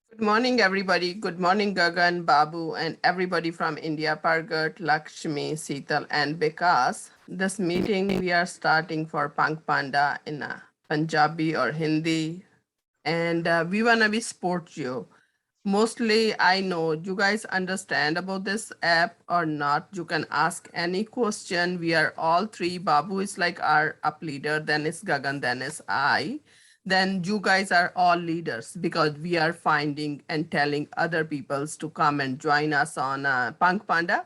Good morning, everybody. Good morning, Gagan, Babu, and everybody from India, Pargat, Lakshmi, Seetal, and Vikas. This meeting we are starting for Punk Panda in Punjabi or Hindi, and we wanna be sport you. Mostly, I know you guys understand about this app or not. You can ask any question. We are all three. Babu is like our up leader, then is Gagan, then is I. Then you guys are all leaders because we are finding and telling other peoples to come and join us on Punk Panda.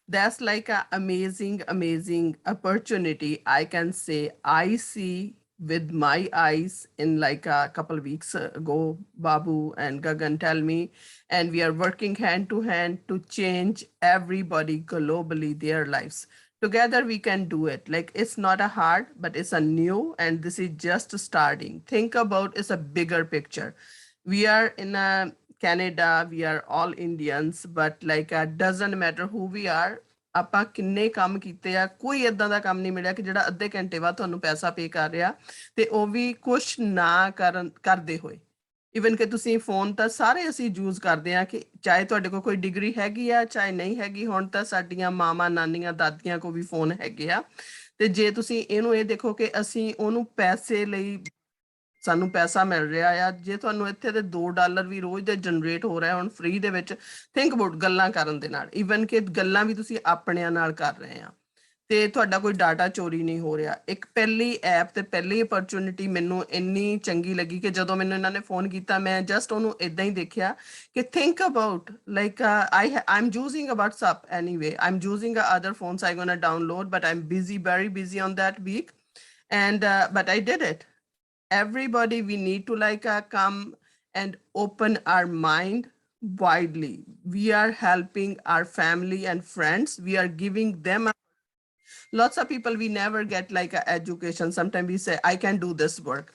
That's like an amazing, amazing opportunity. I can say I see with my eyes in like a couple of weeks ago, Babu and Gagan tell me, and we are working hand to hand to change everybody globally their lives. Together we can do it. Like it's not a hard, but it's a new, and this is just starting. Think about it's a bigger picture. We are in a Canada, we are all Indians, but like doesn't matter who we are, ਆਪਾਂ ਕਿੰਨੇ ਕੰਮ ਕੀਤੇ ਆ ਕੋਈ ਇਦਾਂ ਦਾ ਕੰਮ ਨਹੀਂ ਮਿਲਿਆ ਕਿ ਜਿਹੜਾ ਅੱਧੇ ਘੰਟੇ ਬਾਅਦ ਤੁਹਾਨੂੰ ਪੈਸਾ ਪੇ ਕਰ ਰਿਹਾ ਤੇ ਉਹ ਵੀ ਕੁਛ ਨਾ ਕਰਦੇ ਹੋਏ ਇਵਨ ਕਿ ਤੁਸੀਂ ਫੋਨ ਤਾਂ ਸਾਰੇ ਅਸੀਂ ਯੂਜ਼ ਕਰਦੇ ਆ ਕਿ ਚਾਹੇ ਤੁਹਾਡੇ ਕੋਲ ਕੋਈ ਡਿਗਰੀ ਹੈਗੀ ਆ ਚਾਹੇ ਨਹੀਂ ਹੈਗੀ ਹੁਣ ਤਾਂ ਸਾਡੀਆਂ ਮਾਵਾਂ ਨਾਨੀਆਂ ਦਾਦੀਆਂ ਕੋ ਵੀ ਫੋਨ ਹੈਗੇ ਆ ਤੇ ਜੇ ਤੁਸੀਂ ਇਹਨੂੰ ਇਹ ਦੇਖੋ ਕਿ ਅਸੀਂ ਉਹਨੂੰ ਪੈਸੇ ਲਈ ਸਾਨੂੰ ਪੈਸਾ ਮਿਲ ਰਿਹਾ ਆ ਜੇ ਤੁਹਾਨੂੰ ਇੱਥੇ ਦੇ $2 ਵੀ ਰੋਜ਼ ਦੇ ਜਨਰੇਟ ਹੋ ਰਿਹਾ ਹੁਣ ਫ੍ਰੀ ਦੇ ਵਿੱਚ ਥਿੰਕ ਅਬਾਊਟ ਗੱਲਾਂ ਕਰਨ ਦੇ ਨਾਲ ਇਵਨ ਕਿ ਗੱਲਾਂ ਵੀ ਤੁਸੀਂ ਆਪਣਿਆਂ ਨਾਲ ਕਰ ਰਹੇ ਆ ਤੇ ਤੁਹਾਡਾ ਕੋਈ ਡਾਟਾ ਚੋਰੀ ਨਹੀਂ ਹੋ ਰਿਹਾ ਇੱਕ ਪਹਿਲੀ ਐਪ ਤੇ ਪਹਿਲੀ ਅਪਰਚੂਨਿਟੀ ਮੈਨੂੰ ਇੰਨੀ ਚੰਗੀ ਲੱਗੀ ਕਿ ਜਦੋਂ ਮੈਨੂੰ ਇਹਨਾਂ ਨੇ ਫੋਨ ਕੀਤਾ ਮੈਂ ਜਸਟ ਉਹਨੂੰ ਇਦਾਂ ਹੀ ਦੇਖਿਆ ਕਿ think about like I'm using a WhatsApp anyway I'm using other phones I'm gonna download but I'm busy very busy on that week and but I did it everybody we need to like come and open our mind widely we are helping our family and friends we are giving them lots of people we never get like a education sometimes we say I can do this work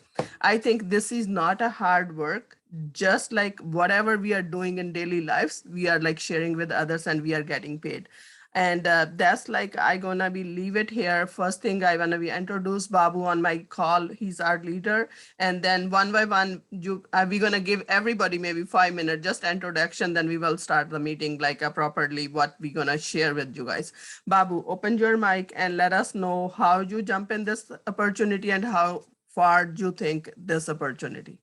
I think this is not a hard work just like whatever we are doing in daily lives we are like sharing with others and we are getting paid and that's like I gonna be leave it here first thing I wanna be introduce Babu on my call he's our leader and then one by one you we gonna give everybody maybe 5 minutes just introduction then we will start the meeting like properly what we gonna share with you guys. Babu, open your mic and let us know how you jump in this opportunity and how far do you think this opportunity.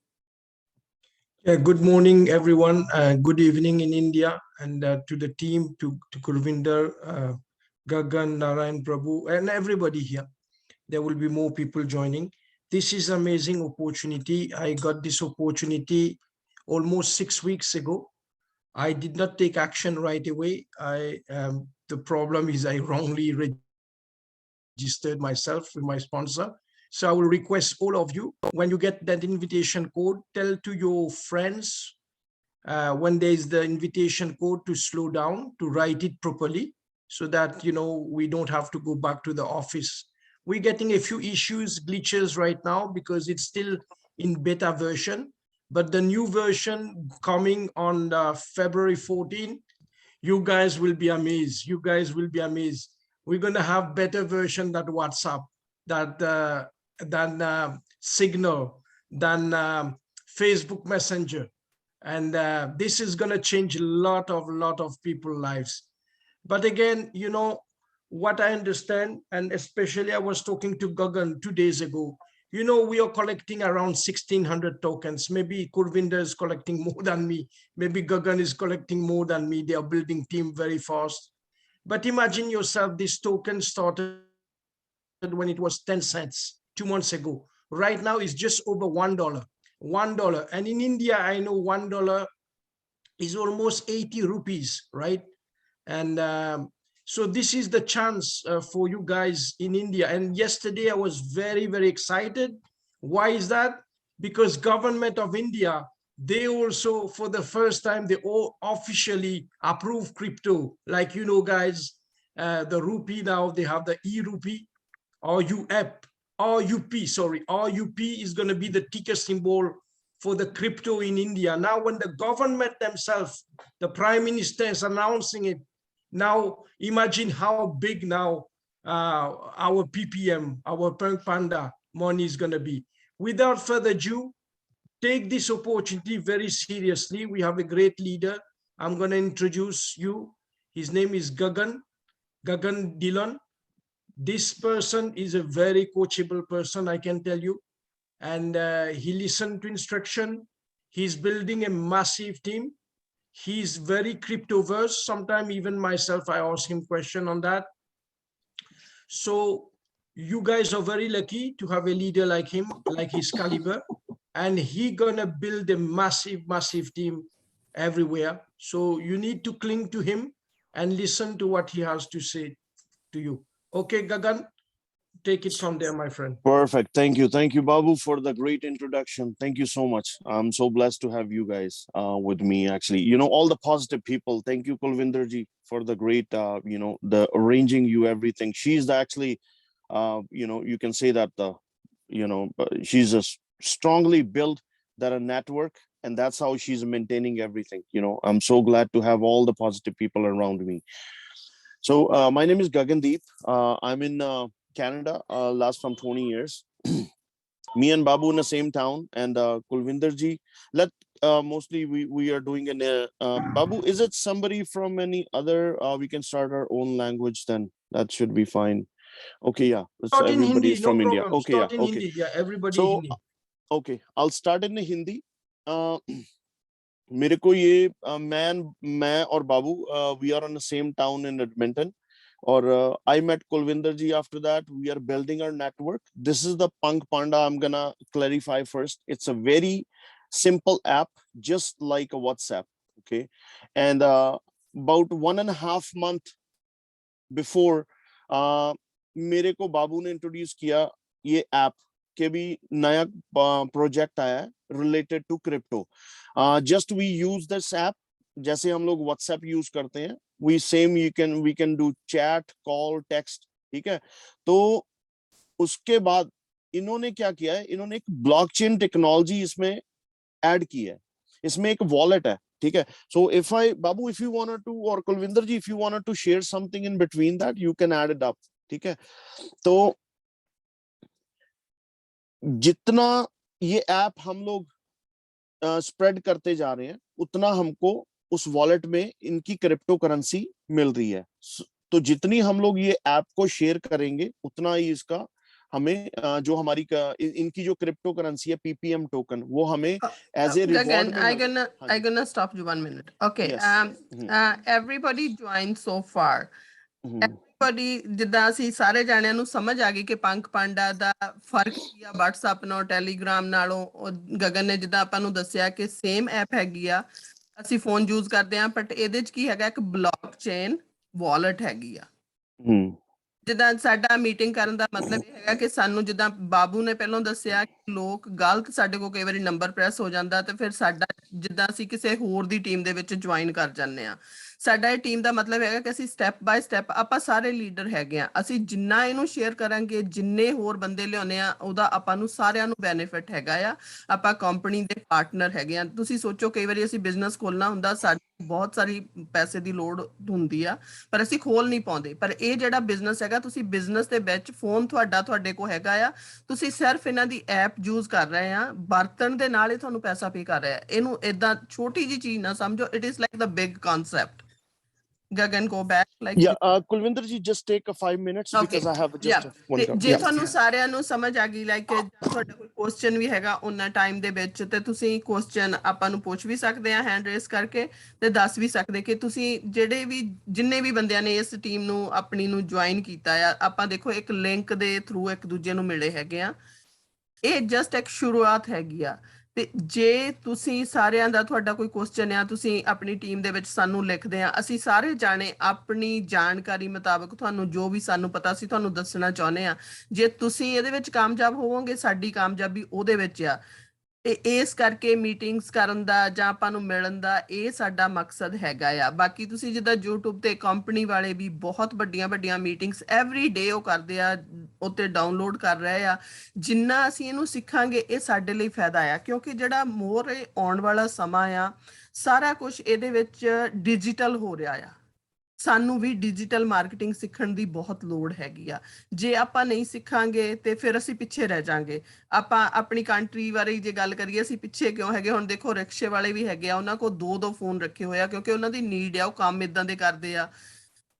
Yeah, good morning, everyone. Good evening in India, and to the team, to Kurvinder, Gagan, Narayan Prabhu, and everybody here. There will be more people joining. This is amazing opportunity. I got this opportunity almost 6 weeks ago. I did not take action right away. The problem is I wrongly registered myself with my sponsor. So I will request all of you, when you get that invitation code, tell to your friends when there is the invitation code to slow down, to write it properly, so that, you know, we don't have to go back to the office. We're getting a few issues, glitches right now because it's still in beta version, but the new version coming on February 14, you guys will be amazed. You guys will be amazed. We're going to have better version than WhatsApp, than Signal, than Facebook Messenger. And this is going to change a lot of people's lives. But again, you know, what I understand, and especially I was talking to Gagan 2 days ago, you know, we are collecting around 1,600 tokens. Maybe Kurvinder is collecting more than me. Maybe Gagan is collecting more than me. They are building team very fast. But imagine yourself, this token started when it was 10 cents 2 months ago. Right now it's just over $1. $1. And in India, I know $1 is almost 80 rupees, right? And so this is the chance for you guys in India. And yesterday I was very, very excited. Why is that? Because government of India, they also, for the first time, they all officially approve crypto. Like, you know, guys, the rupee now, they have the e-rupee, RUP is going to be the ticker symbol for the crypto in India. Now, when the government themselves, the prime minister is announcing it, now imagine how big now our PPM, our Punk Panda money is going to be. Without further ado, take this opportunity very seriously. We have a great leader. I'm going to introduce you. His name is Gagan Dillon. This person is a very coachable person, I can tell you. And he listened to instruction. He's building a massive team. He's very cryptoverse. Sometimes even myself, I ask him question on that. So you guys are very lucky to have a leader like him, like his caliber, and he gonna build a massive team everywhere. So you need to cling to him and listen to what he has to say to you. Okay, Gagan, take it from there, my friend. Perfect. Thank you. Thank you, Babu, for the great introduction. Thank you so much. I'm so blessed to have you guys with me, actually. You know, all the positive people. Thank you, Kulvinderji, for the great, you know, the arranging you everything. She's actually, you know, you can say that, you know, she's a strongly built that a network, and that's how she's maintaining everything. You know, I'm so glad to have all the positive people around me. So my name is Gagandeep. I'm in Canada, last from 20 years. Me and Babu in the same town, and Kulvinderji, mostly we are doing an Babu, is it somebody from any other, we can start our own language, then that should be fine. Okay, yeah, Start in everybody Hindi, is no from India. problem. Okay, Start yeah, in okay. Hindi. Yeah, everybody So Hindi. okay, I'll start in the Hindi. मेरे को ये मैं और बाबू, we are on the same town in Edmonton. Or I met Kulvinder ji. After that, we are building our network. This is the Punk Panda. I'm gonna clarify first. It's a very simple app, just like a WhatsApp. Okay, and about 1.5 months before, मेरे को बाबू ने introduce किया ये app के भी नया project आया है related to crypto. Just we use this app जैसे हम लोग व्हाट्सएप यूज करते हैं. we same we can do chat, call, text. ठीक है. तो उसके बाद इन्होंने क्या किया है, इन्होंने एक ब्लॉकचेन टेक्नोलॉजी इसमें ऐड की है. इसमें एक वॉलेट है. ठीक है. So if Babu, if you wanted to, or Kulvinder ji, if you wanted to share something in between that, you can add it up. ठीक है. तो जितना ये ऐप हम लोग स्प्रेड करते जा रहे हैं, उतना हमको उस वॉलेट में इनकी क्रिप्टो करेंसी मिल रही है. तो जितनी हम लोग ये ऐप को शेयर करेंगे, उतना ही इसका हमें जो हमारी इनकी जो क्रिप्टो करेंसी है पीपीएम टोकन, वो हमें एज ए रिवॉर्ड में. I gonna stop you 1 minute. Okay. Yes. Everybody joined so far. Everybody, ਜਿੱਦਾਂ ਅਸੀਂ ਸਾਰੇ ਜਾਣਿਆਂ ਨੂੰ ਸਮਝ ਆ ਗਈ ਕਿ ਪੰਕ ਪਾਂਡਾ ਦਾ ਫਰਕ ਕੀ ਆ WhatsApp ਨਾਲ, Telegram ਨਾਲੋਂ. ਗਗਨ ਨੇ ਜਿੱਦਾਂ ਆਪਾਂ ਨੂੰ ਦੱਸਿਆ ਕਿ ਸੇਮ ਐਪ ਹੈਗੀ ਆ, ਅਸੀਂ ਫੋਨ ਯੂਜ਼ ਕਰਦੇ ਆ, ਬਟ ਇਹਦੇ ਚ ਕੀ ਹੈਗਾ, ਇੱਕ ਬਲੌਕਚੇਨ ਵਾਲਟ ਹੈਗੀ ਆ. ਜਿੱਦਾਂ ਸਾਡਾ ਮੀਟਿੰਗ ਕਰਨ ਦਾ ਮਤਲਬ ਇਹ ਹੈਗਾ ਕਿ ਸਾਨੂੰ, ਜਿੱਦਾਂ ਬਾਬੂ ਨੇ ਪਹਿਲਾਂ ਦੱਸਿਆ, ਲੋਕ ਗਲਤ ਸਾਡੇ ਕੋਲ ਕਈ ਵਾਰੀ ਨੰਬਰ ਪ੍ਰੈਸ ਹੋ ਜਾਂਦਾ, ਤੇ ਫਿਰ ਸਾਡਾ ਜਿੱਦਾਂ ਅਸੀਂ ਕਿਸੇ ਹੋਰ ਦੀ ਟੀਮ ਦੇ ਵਿੱਚ ਜੁਆਇਨ ਕਰ ਜਾਂਦੇ ਆ. ਸਾਡਾ ਇਹ ਟੀਮ ਦਾ ਮਤਲਬ ਹੈਗਾ ਕਿ ਅਸੀਂ ਸਟੈਪ ਬਾਏ ਸਟੈਪ, ਆਪਾਂ ਸਾਰੇ ਲੀਡਰ ਹੈਗੇ ਆ, ਅਸੀਂ ਜਿੰਨਾ ਇਹਨੂੰ ਸ਼ੇਅਰ ਕਰਾਂਗੇ, ਜਿੰਨੇ ਹੋਰ ਬੰਦੇ ਲਿਆਉਂਦੇ ਆ, ਉਹਦਾ ਆਪਾਂ ਨੂੰ ਸਾਰਿਆਂ ਨੂੰ ਬੈਨੀਫਿਟ ਹੈਗਾ ਆ. ਆਪਾਂ ਕੰਪਨੀ ਦੇ ਪਾਰਟਨਰ ਹੈਗੇ ਆ. ਤੁਸੀਂ ਸੋਚੋ, ਕਈ ਵਾਰੀ ਅਸੀਂ ਬਿਜ਼ਨਸ ਖੋਲਣਾ ਹੁੰਦਾ, ਸਾਨੂੰ ਬਹੁਤ ਸਾਰੀ ਪੈਸੇ ਦੀ ਲੋੜ ਹੁੰਦੀ ਆ, ਪਰ ਅਸੀਂ ਖੋਲ ਨਹੀਂ ਪਾਉਂਦੇ. ਪਰ ਇਹ ਜਿਹੜਾ ਬਿਜ਼ਨਸ ਹੈਗਾ, ਤੁਸੀਂ ਬਿਜ਼ਨਸ ਦੇ ਵਿੱਚ ਫੋਨ ਤੁਹਾਡੇ ਕੋਲ ਹੈਗਾ ਆ, ਤੁਸੀਂ ਸਿਰਫ ਇਹਨਾਂ ਦੀ ਐਪ ਯੂਜ਼ ਕਰ ਰਹੇ ਆ, ਵਰਤਣ ਦੇ ਨਾਲ ਹੀ ਤੁਹਾਨੂੰ ਪੈਸਾ ਪੇ ਕਰ ਰਿਹਾ. ਇਹਨੂੰ ਏਦਾਂ ਛੋਟੀ ਜੀ ਚੀਜ਼ ਨਾ ਸਮਝੋ. It is like the big concept. Gagan, go back. Like, yeah, Kulvinder ji, just take 5 minutes, okay, because I have just one cup. ਜੇ ਤੁਹਾਨੂੰ ਸਾਰਿਆਂ ਨੂੰ ਸਮਝ ਆ ਗਈ, ਲਾਈਕ ਤੁਹਾਡਾ ਕੋਈ ਕੁਐਸਚਨ ਵੀ ਹੈਗਾ ਉਹਨਾਂ ਟਾਈਮ ਦੇ ਵਿੱਚ, ਤੇ ਤੁਸੀਂ ਕੁਐਸਚਨ ਆਪਾਂ ਨੂੰ ਪੁੱਛ ਵੀ ਸਕਦੇ ਆ ਹੈਂਡ ਰੇਸ ਕਰਕੇ, ਤੇ ਦੱਸ ਵੀ ਸਕਦੇ ਕਿ ਤੁਸੀਂ ਜਿੰਨੇ ਵੀ ਬੰਦਿਆਂ ਨੇ ਇਸ ਟੀਮ ਨੂੰ ਆਪਣੀ ਨੂੰ ਜੁਆਇਨ ਕੀਤਾ ਆ. ਆਪਾਂ ਦੇਖੋ, ਇੱਕ ਲਿੰਕ ਦੇ ਥਰੂ ਇੱਕ ਦੂਜੇ ਨੂੰ ਮਿਲੇ ਹੈਗੇ ਆ. ਇਹ ਜਸਟ ਇੱਕ ਸ਼ੁਰੂਆਤ ਹੈਗੀ ਆ. ਤੇ ਜੇ ਤੁਸੀਂ ਸਾਰਿਆਂ ਦਾ ਤੁਹਾਡਾ ਕੋਈ ਕੁਐਸਚਨ ਆ, ਤੁਸੀਂ ਆਪਣੀ ਟੀਮ ਦੇ ਵਿੱਚ ਸਾਨੂੰ ਲਿਖਦੇ ਆ. ਅਸੀਂ ਸਾਰੇ ਜਾਣੇ ਆਪਣੀ ਜਾਣਕਾਰੀ ਮੁਤਾਬਕ ਤੁਹਾਨੂੰ ਜੋ ਵੀ ਸਾਨੂੰ ਪਤਾ ਸੀ ਤੁਹਾਨੂੰ ਦੱਸਣਾ ਚਾਹੁੰਦੇ ਆ. ਜੇ ਤੁਸੀਂ ਇਹਦੇ ਵਿੱਚ ਕਾਮਯਾਬ ਹੋਵੋਗੇ, ਸਾਡੀ ਕਾਮਯਾਬੀ ਉਹਦੇ ਵਿੱਚ ਆ. ਇਸ ਕਰਕੇ ਮੀਟਿੰਗਸ ਕਰਨ ਦਾ ਜਾਂ ਆਪਾਂ ਨੂੰ ਮਿਲਣ ਦਾ ਇਹ ਸਾਡਾ ਮਕਸਦ ਹੈਗਾ ਆ. ਬਾਕੀ ਤੁਸੀਂ ਜਿੱਦਾਂ YouTube ਤੇ ਕੰਪਨੀ ਵਾਲੇ ਵੀ ਬਹੁਤ ਵੱਡੀਆਂ ਮੀਟਿੰਗਸ ਐਵਰੀ ਡੇ ਉਹ ਕਰਦੇ ਆ, ਉੱਤੇ ਡਾਊਨਲੋਡ ਕਰ ਰਹੇ ਆ. ਜਿੰਨਾ ਅਸੀਂ ਇਹਨੂੰ ਸਿੱਖਾਂਗੇ, ਇਹ ਸਾਡੇ ਲਈ ਫਾਇਦਾ ਆ, ਕਿਉਂਕਿ ਜਿਹੜਾ ਮੋਰ ਆਉਣ ਵਾਲਾ ਸਮਾਂ ਆ, ਸਾਰਾ ਕੁਝ ਇਹਦੇ ਵਿੱਚ ਡਿਜੀਟਲ ਹੋ ਰਿਹਾ ਆ. ਸਾਨੂੰ ਵੀ ਡਿਜੀਟਲ ਮਾਰਕੀਟਿੰਗ ਸਿੱਖਣ ਦੀ ਬਹੁਤ ਲੋੜ ਹੈਗੀ ਆ। ਜੇ ਆਪਾਂ ਨਹੀਂ ਸਿੱਖਾਂਗੇ ਤੇ ਫਿਰ ਅਸੀਂ ਪਿੱਛੇ ਰਹਿ ਜਾਾਂਗੇ। ਆਪਾਂ ਆਪਣੀ ਕੰਟਰੀ ਬਾਰੇ ਜੇ ਗੱਲ ਕਰੀਏ, ਅਸੀਂ ਪਿੱਛੇ ਕਿਉਂ ਹੈਗੇ? ਹੁਣ ਦੇਖੋ ਰਿਕਸ਼ੇ ਵਾਲੇ ਵੀ ਹੈਗੇ ਆ, ਉਹਨਾਂ ਕੋਲ 2 ਫੋਨ ਰੱਖੇ ਹੋਏ ਆ ਕਿਉਂਕਿ ਉਹਨਾਂ ਦੀ ਨੀਡ ਆ, ਉਹ ਕੰਮ ਇਦਾਂ ਦੇ ਕਰਦੇ ਆ।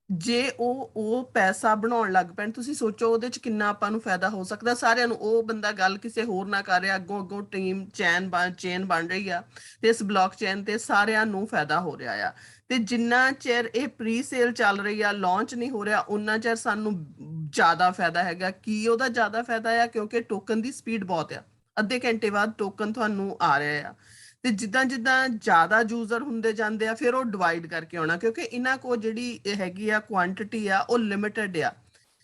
ਜੇ ਉਹ ਪੈਸਾ ਬਣਾਉਣ ਲੱਗ ਪੈਣ, ਤੁਸੀਂ ਸੋਚੋ ਉਹਦੇ ਚ ਕਿੰਨਾ ਆਪਾਂ ਨੂੰ ਫਾਇਦਾ ਹੋ ਸਕਦਾ ਸਾਰਿਆਂ ਨੂੰ। ਉਹ ਬੰਦਾ ਗੱਲ ਕਿਸੇ ਹੋਰ ਨਾ ਕਰ ਰਿਹਾ, ਅੱਗੋਂ ਟੀਮ ਚੇਨ ਬਣ ਰਹੀ ਆ ਤੇ ਇਸ ਬਲੌਕ ਚੇਨ ਤੇ ਸਾਰਿਆਂ ਨੂੰ ਫਾਇਦਾ ਹੋ ਰਿਹਾ ਆ। ਤੇ ਜਿੰਨਾ ਚਿਰ ਇਹ ਪ੍ਰੀ ਸੇਲ ਚੱਲ ਰਹੀ ਆ, ਲਾਂਚ ਨਹੀਂ ਹੋ ਰਿਹਾ, ਉਨਾ ਚਿਰ ਸਾਨੂੰ ਜ਼ਿਆਦਾ ਫਾਇਦਾ ਹੈਗਾ। ਕੀ ਉਹਦਾ ਜ਼ਿਆਦਾ ਫਾਇਦਾ ਆ? ਕਿਉਂਕਿ ਟੋਕਨ ਦੀ ਸਪੀਡ ਬਹੁਤ ਆ, ਅੱਧੇ ਘੰਟੇ ਬਾਅਦ ਟੋਕਨ ਤੁਹਾਨੂੰ ਆ ਰਿਹਾ ਆ। ਤੇ ਜਿੱਦਾਂ ਜਿੱਦਾਂ ਜ਼ਿਆਦਾ ਯੂਜ਼ਰ ਹੁੰਦੇ ਜਾਂਦੇ ਆ, ਫਿਰ ਉਹ ਡਿਵਾਈਡ ਕਰਕੇ ਆਉਣਾ, ਕਿਉਂਕਿ ਇਹਨਾਂ ਕੋਲ ਜਿਹੜੀ ਹੈਗੀ ਆ ਕੁਆਂਟੀਟੀ ਆ, ਉਹ ਲਿਮਿਟਡ ਆ।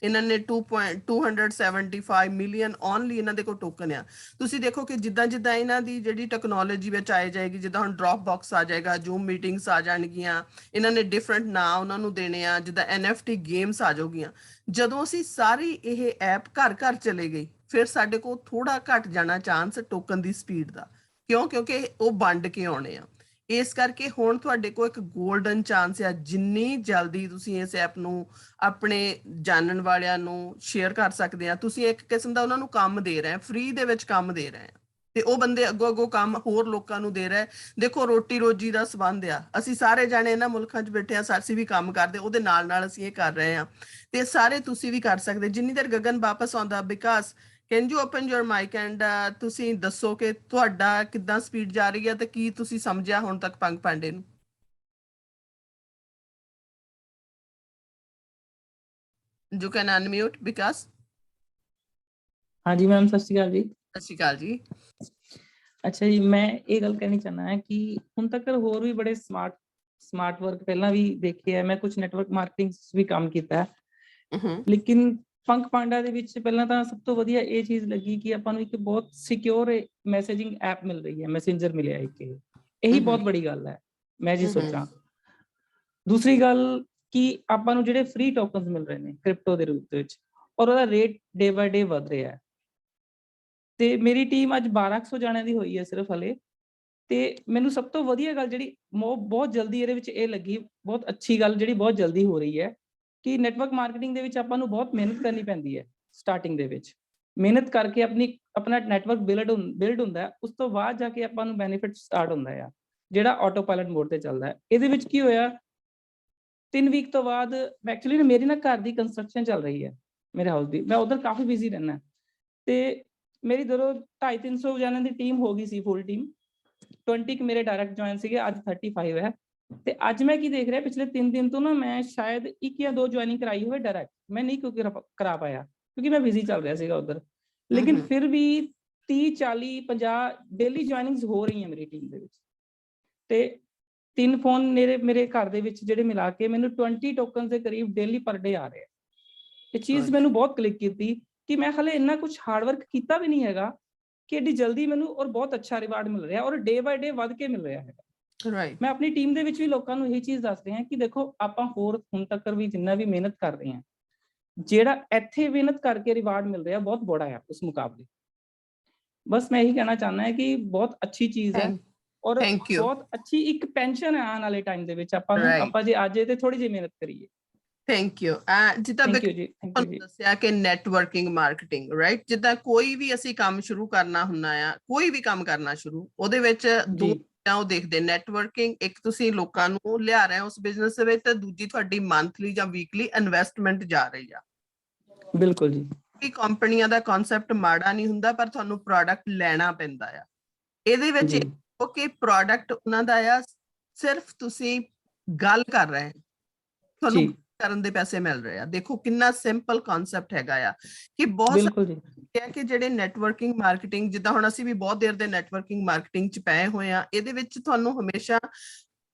ਇਹਨਾਂ ਨੇ 275 ਮਿਲੀਅਨ ਓਨਲੀ ਇਹਨਾਂ ਦੇ ਕੋਲ ਟੋਕਨ ਆ। ਤੁਸੀਂ ਦੇਖੋ ਕਿ ਜਿੱਦਾਂ ਜਿੱਦਾਂ ਇਹਨਾਂ ਦੀ ਜਿਹੜੀ ਟੈਕਨੋਲੋਜੀ ਵਿੱਚ ਆਏ ਜਾਏਗੀ, ਜਿੱਦਾਂ ਹੁਣ ਡ੍ਰੌਪ ਬਾਕਸ ਆ ਜਾਏਗਾ, ਜ਼ੂਮ ਮੀਟਿੰਗਸ ਆ ਜਾਣਗੀਆਂ, ਇਹਨਾਂ ਨੇ ਡਿਫਰੈਂਟ ਨਾਂ ਉਹਨਾਂ ਨੂੰ ਦੇਣੇ ਆ, ਜਿੱਦਾਂ NFT ਗੇਮਸ ਆ ਜਾਊਗੀਆਂ। ਜਦੋਂ ਅਸੀਂ ਸਾਰੀ ਇਹ ਐਪ ਘਰ ਘਰ ਚਲੇ ਗਈ, ਫਿਰ ਸਾਡੇ ਕੋਲ ਥੋੜਾ ਘਟ ਜਾਣਾ ਚਾਂਸ ਟੋਕਨ ਦੀ ਸਪੀਡ ਦਾ। ਕਿਉਂ? ਕਿਉਂਕਿ ਉਹ ਵੰਡ ਕੇ ਆਉਣੇ ਆ। ਇਸ ਕਰਕੇ ਹੁਣ ਤੁਹਾਡੇ ਕੋਲ ਇੱਕ ਗੋਲਡਨ ਚਾਂਸ ਆ, ਜਿੰਨੀ ਜਲਦੀ ਤੁਸੀਂ ਇਸ ਐਪ ਨੂੰ ਆਪਣੇ ਜਾਣਨ ਵਾਲਿਆਂ ਨੂੰ ਸ਼ੇਅਰ ਕਰ ਸਕਦੇ ਆ। ਤੁਸੀਂ ਇੱਕ ਕਿਸਮ ਦਾ ਉਹਨਾਂ ਨੂੰ ਕੰਮ ਦੇ ਰਹੇ ਆ, ਫ੍ਰੀ ਦੇ ਵਿੱਚ ਕੰਮ ਦੇ ਰਹੇ ਆ, ਤੇ ਉਹ ਬੰਦੇ ਅੱਗੋਂ ਕੰਮ ਹੋਰ ਲੋਕਾਂ ਨੂੰ ਦੇ ਰਹੇ। ਦੇਖੋ ਰੋਟੀ ਰੋਜੀ ਦਾ ਸੰਬੰਧ ਆ, ਅਸੀਂ ਸਾਰੇ ਜਾਣੇ ਇਹਨਾਂ ਮੁਲਕਾਂ 'ਚ ਬੈਠੇ ਆ, ਅਸੀਂ ਵੀ ਕੰਮ ਕਰਦੇ, ਉਹਦੇ ਨਾਲ ਨਾਲ ਅਸੀਂ ਇਹ ਕਰ ਰਹੇ ਆ, ਤੇ ਸਾਰੇ ਤੁਸੀਂ ਵੀ ਕਰ ਸਕਦੇ। ਜਿੰਨੀ ਦੇਰ ਗਗਨ ਵਾਪਸ ਆਉਂਦਾ, Vikas can you open your mic and ਤੁਸੀਂ ਦੱਸੋ ਕਿ ਤੁਹਾਡਾ ਕਿੱਦਾਂ ਸਪੀਡ ਜਾ ਰਹੀ ਹੈ ਤੇ ਕੀ ਤੁਸੀਂ ਸਮਝਿਆ ਹੁਣ ਤੱਕ ਪੰਗ ਪਾਂਡੇ ਨੂੰ? You can unmute, ਵਿਕਾਸ। ਹਾਂਜੀ ਮੈਮ, ਸਤਿ ਸ਼੍ਰੀ ਅਕਾਲ ਜੀ। ਸਤਿ ਸ਼੍ਰੀ ਅਕਾਲ ਜੀ। ਅੱਛਾ ਜੀ, ਮੈਂ ਇਹ ਗੱਲ ਕਹਿਣੀ ਚਾਹੁੰਦਾ ਹਾਂ ਕਿ ਹੁਣ ਤੱਕ ਹੋਰ ਵੀ ਬੜੇ ਸਮਾਰਟ ਵਰਕ ਪਹਿਲਾਂ ਵੀ ਦੇਖੇ ਹੈ, ਮੈਂ ਕੁਝ ਨੈਟਵਰਕ ਮਾਰਕੀਟਿੰਗ ਵੀ ਕੰਮ ਕੀਤਾ ਹੈ, ਲੇਕਿਨ ਪੰਗ ਪਾਂਡਾ ਦੇ ਵਿੱਚ ਪਹਿਲਾਂ ਤਾਂ ਸਭ ਤੋਂ ਵਧੀਆ ਇਹ ਚੀਜ਼ ਲੱਗੀ ਕਿ ਆਪਾਂ ਨੂੰ ਇੱਕ ਬਹੁਤ ਸਿਕਿਉਰ ਮੈਸੇਜਿੰਗ ਐਪ ਮਿਲ ਰਹੀ ਹੈ, ਮੈਸੇਂਜਰ ਮਿਲਿਆ ਇੱਕ, ਇਹੀ ਬਹੁਤ ਬੜੀ ਗੱਲ ਹੈ ਮੈਂ ਜੀ ਸੋਚਾਂ। ਦੂਸਰੀ ਗੱਲ ਕਿ ਆਪਾਂ ਨੂੰ ਜਿਹੜੇ ਫ੍ਰੀ ਟੋਕਨਸ ਮਿਲ ਰਹੇ ਨੇ ਕ੍ਰਿਪਟੋ ਦੇ ਰੂਪ ਦੇ ਵਿੱਚ, ਔਰ ਉਹਦਾ ਰੇਟ ਡੇ ਬਾਏ ਡੇ ਵਧ ਰਿਹਾ ਹੈ। ਤੇ ਮੇਰੀ ਟੀਮ ਅੱਜ 1200 ਜਾਣਿਆਂ ਦੀ ਹੋਈ ਹੈ ਸਿਰਫ ਹਲੇ। ਤੇ ਮੈਨੂੰ ਸਭ ਤੋਂ ਵਧੀਆ ਗੱਲ ਜਿਹੜੀ ਬਹੁਤ ਜਲਦੀ ਇਹਦੇ ਵਿੱਚ ਇਹ ਲੱਗੀ, ਬਹੁਤ ਅੱਛੀ ਗੱਲ ਜਿਹੜੀ ਬਹੁਤ ਜਲਦੀ ਹੋ ਰਹੀ ਹੈ, ਕਿ ਨੈਟਵਰਕ ਮਾਰਕੀਟਿੰਗ ਦੇ ਵਿੱਚ ਆਪਾਂ ਨੂੰ ਬਹੁਤ ਮਿਹਨਤ ਕਰਨੀ ਪੈਂਦੀ ਹੈ। ਸਟਾਰਟਿੰਗ ਦੇ ਵਿੱਚ ਮਿਹਨਤ ਕਰਕੇ ਆਪਣਾ ਨੈਟਵਰਕ ਬਿਲਡ ਹੁੰਦਾ ਹੈ, ਉਸ ਤੋਂ ਬਾਅਦ ਜਾ ਕੇ ਆਪਾਂ ਨੂੰ ਬੈਨੀਫਿਟ ਸਟਾਰਟ ਹੁੰਦਾ ਆ, ਜਿਹੜਾ ਆਟੋ ਪਾਇਲਟ ਮੋਡ ਤੇ ਚੱਲਦਾ ਹੈ। ਇਹਦੇ ਵਿੱਚ ਕੀ ਹੋਇਆ, 3 ਵੀਕ ਤੋਂ ਬਾਅਦ ਐਕਚੁਅਲੀ ਮੇਰੀ ਘਰ ਦੀ ਕੰਸਟਰਕਸ਼ਨ ਚੱਲ ਰਹੀ ਹੈ, ਮੇਰੇ ਹਾਊਸ ਦੀ, ਮੈਂ ਉਧਰ ਕਾਫੀ ਬਿਜ਼ੀ ਰਹਿਣਾ, ਤੇ ਮੇਰੀ 250-300 ਜਣਿਆਂ ਦੀ ਟੀਮ ਹੋ ਗਈ ਸੀ, ਫੁੱਲ ਟੀਮ। 20 ਮੇਰੇ ਡਾਇਰੈਕਟ ਜੁਆਇਨ ਸੀਗੇ, ਅੱਜ 35 ਹੈ। ਤੇ ਅੱਜ ਮੈਂ ਕੀ ਦੇਖ ਰਿਹਾ, ਪਿਛਲੇ 3 ਦਿਨ ਤੋਂ ਮੈਂ ਸ਼ਾਇਦ 1 ਜਾਂ 2 ਜੁਆਇਨਿੰਗ ਕਰਾਈ ਹੋਵੇ ਡਾਇਰੈਕਟ, ਮੈਂ ਨਹੀਂ ਕਿਉਂਕਿ ਕਰਾ ਪਾਇਆ ਕਿਉਂਕਿ ਮੈਂ ਬਿਜ਼ੀ ਚੱਲ ਰਿਹਾ ਸੀਗਾ ਉਧਰ। ਲੇਕਿਨ ਫਿਰ ਵੀ 30-40-50 ਡੇਲੀ ਜੁਆਇਨਿੰਗਸ ਹੋ ਰਹੀਆਂ ਮੇਰੀ ਟੀਮ ਦੇ ਵਿੱਚ। ਤੇ 3 ਫੋਨ ਮੇਰੇ ਘਰ ਦੇ ਵਿੱਚ ਜਿਹੜੇ ਮਿਲਾ ਕੇ ਮੈਨੂੰ 20 ਟੋਕਨ ਦੇ ਕਰੀਬ ਡੇਲੀ ਪਰ ਡੇ ਆ ਰਹੇ ਆ। ਇਹ ਚੀਜ਼ ਮੈਨੂੰ ਬਹੁਤ ਕਲਿੱਕ ਕੀਤੀ ਕਿ ਮੈਂ ਹਲੇ ਇੰਨਾ ਕੁਝ ਹਾਰਡ ਵਰਕ ਕੀਤਾ ਵੀ ਨਹੀਂ ਹੈਗਾ ਕਿ ਏਡੀ ਜਲਦੀ ਮੈਨੂੰ ਔਰ ਬਹੁਤ ਅੱਛਾ ਰਿਵਾਰਡ ਮਿਲ ਰਿਹਾ, ਔਰ ਡੇ ਬਾਏ ਡੇ ਵੱਧ ਕੇ ਮਿਲ ਰਿਹਾ ਹੈਗਾ। ਮੈਂ ਆਪਣੀ ਟੀਮ ਦੇ ਵਿੱਚ ਵੀ ਲੋਕਾਂ ਨੂੰ ਇਹ ਚੀਜ਼ ਦੱਸ ਰਿਹਾ ਕਿ ਦੇਖੋ ਆਪਾਂ ਹੋਰ ਹੁਣ ਤੱਕ ਵੀ ਜਿੰਨਾ ਵੀ ਮਿਹਨਤ ਕਰ ਰਹੇ ਹਾਂ, ਜਿਹੜਾ ਇੱਥੇ ਮਿਹਨਤ ਕਰਕੇ ਰਿਵਾਰਡ ਮਿਲ ਰਿਹਾ ਬਹੁਤ ਬੜਾ ਹੈ ਉਸ ਮੁਕਾਬਲੇ। ਬਸ ਮੈਂ ਇਹੀ ਕਹਿਣਾ ਚਾਹੁੰਦਾ ਹਾਂ ਕਿ ਬਹੁਤ ਅੱਛੀ ਚੀਜ਼ ਹੈ, ਔਰ ਬਹੁਤ ਅੱਛੀ ਇੱਕ ਪੈਨਸ਼ਨ ਹੈ ਆਉਣ ਵਾਲੇ ਟਾਈਮ ਦੇ ਵਿੱਚ ਆਪਾਂ ਨੂੰ, ਆਪਾਂ ਜੇ ਅੱਜ ਤੇ ਥੋੜੀ ਜਿਹੀ ਮਿਹਨਤ ਕਰੀਏ। Thank you. ਜਿੱਦਾਂ ਦੱਸਿਆ ਕਿ ਨੈਟਵਰਕਿੰਗ ਮਾਰਕੀਟਿੰਗ, ਰਾਈਟ, ਜਿੱਦਾਂ ਕੋਈ ਵੀ ਅਸੀਂ ਕੰਮ ਸ਼ੁਰੂ ਕਰਨਾ ਹੁੰਦਾ ਆ, ਕੋਈ ਵੀ ਕੰਮ ਕਰਨਾ ਸ਼ੁਰੂ, ਉਹਦੇ ਵਿੱਚ 2 ਚੀਜ਼ਾਂ ਉਹ ਦੇਖਦੇ, ਨੈਟਵਰਕਿੰਗ, ਇੱਕ ਤੁਸੀਂ ਲੋਕਾਂ ਨੂੰ ਲਿਆ ਰਹੇ ਹੋ ਉਸ ਬਿਜ਼ਨਸ ਦੇ ਵਿੱਚ, ਤੇ ਦੂਜੀ ਤੁਹਾਡੀ ਮੰਥਲੀ ਜਾਂ ਵੀਕਲੀ ਇਨਵੈਸਟਮੈਂਟ ਜਾ ਰਹੀ ਆ। ਬਿਲਕੁਲ ਜੀ। ਕੰਪਨੀਆਂ ਦਾ ਕਨਸੈਪਟ ਮਾੜਾ ਨਹੀਂ ਹੁੰਦਾ, ਪਰ ਤੁਹਾਨੂੰ ਪ੍ਰੋਡਕਟ ਲੈਣਾ ਪੈਂਦਾ ਆ। ਇਹਦੇ ਵਿੱਚ ਕਿ ਪ੍ਰੋਡਕਟ ਉਹਨਾਂ ਦਾ ਆ, ਸਿਰਫ ਤੁਸੀਂ ਗੱਲ ਕਰ ਰਹੇ ਹੋ, ਤੁਹਾਨੂੰ ਕਰਨ ਦੇ ਪੈਸੇ ਮਿਲ ਰਹੇ ਆ। ਦੇਖੋ ਕਿੰਨਾ ਸਿੰਪਲ ਕਨਸੈਪਟ ਹੈਗਾ ਆ ਕਿ ਬਹੁਤ ਕਿ ਜਿਹੜੇ ਨੈਟਵਰਕਿੰਗ ਮਾਰਕੀਟਿੰਗ, ਜਿੱਦਾਂ ਹੁਣ ਅਸੀਂ ਵੀ ਬਹੁਤ ਦੇਰ ਦੇ ਨੈਟਵਰਕਿੰਗ ਮਾਰਕੀਟਿੰਗ ਚ ਪਏ ਹੋਏ ਆ, ਇਹਦੇ ਵਿੱਚ ਤੁਹਾਨੂੰ ਹਮੇਸ਼ਾ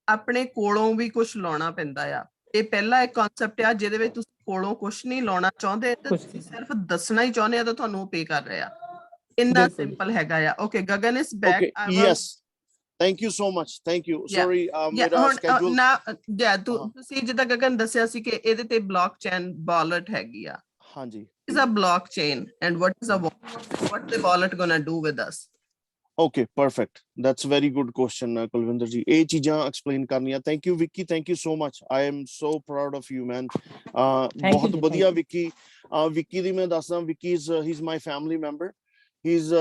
ਆਪਣੇ ਕੋਲੋਂ ਵੀ ਕੁਝ ਲਾਉਣਾ ਪੈਂਦਾ ਆ। ਇਹ ਪਹਿਲਾ ਇੱਕ ਕਨਸੈਪਟ ਆ ਜਿਹਦੇ ਵਿੱਚ ਤੁਸੀਂ ਕੋਲੋਂ ਕੁਝ ਨਹੀਂ ਲਾਉਣਾ ਚਾਹੁੰਦੇ, ਤੁਸੀਂ ਸਿਰਫ ਦੱਸਣਾ ਹੀ ਚਾਹੁੰਦੇ ਆ ਤਾਂ ਤੁਹਾਨੂੰ ਉਹ ਪੇ ਕਰ ਰਹੇ ਆ। ਇੰਨਾ ਸਿੰਪਲ ਹੈਗਾ ਆ। Okay, Gagan is back. Yes, thank you so much, thank you. Sorry, ਮੇਰਾ schedule ਤੁਸੀਂ ਜਿੱਦਾਂ ਗਗਨ ਦੱਸਿਆ ਸੀ ਕਿ ਇਹਦੇ ਤੇ ਬਲੌਕਚੇਨ ਵਾਲਟ ਹੈਗੀ ਆ। ਹਾਂਜੀ, is a blockchain and what is the wallet, what the wallet gonna do with us? Okay, perfect. That's a very good question, Kulvinder ji. ਇਹ ਚੀਜ਼ਾਂ explain ਕਰਨੀਆਂ. Thank you, Vicky. Thank you so much. I am so proud of you, man. Thank you ਬਹੁਤ ji, ਵਧੀਆ thank you. Vicky. Vicky ਦੀ ਮੈਂ ਦੱਸਦਾ, Vicky is he's my family member. He's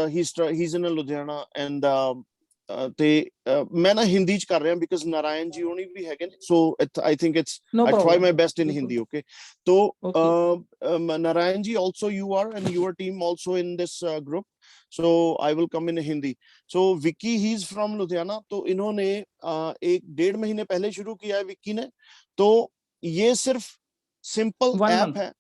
in Ludhiana and ਤੇ ਮੈਂ ਨਾ ਹਿੰਦੀ ਚ ਕਰ ਰਿਹਾ because ਨਾਰਾਇਣ ਜੀ ਹੋਣੀ ਵੀ ਹੈਗੇ ਨੇ, so I think it's No I try problem. my best in बिल्कुल। Hindi. Okay, so Okay. Narayan ji, also you are and your team also in this group, so I will come in Hindi. So Vicky, he's from Ludhiana, तो इन्होंने 1.5 महीने पहले शुरू किया है विक्की ने, तो ये सिर्फ सिंपल 1 ऐप month। है।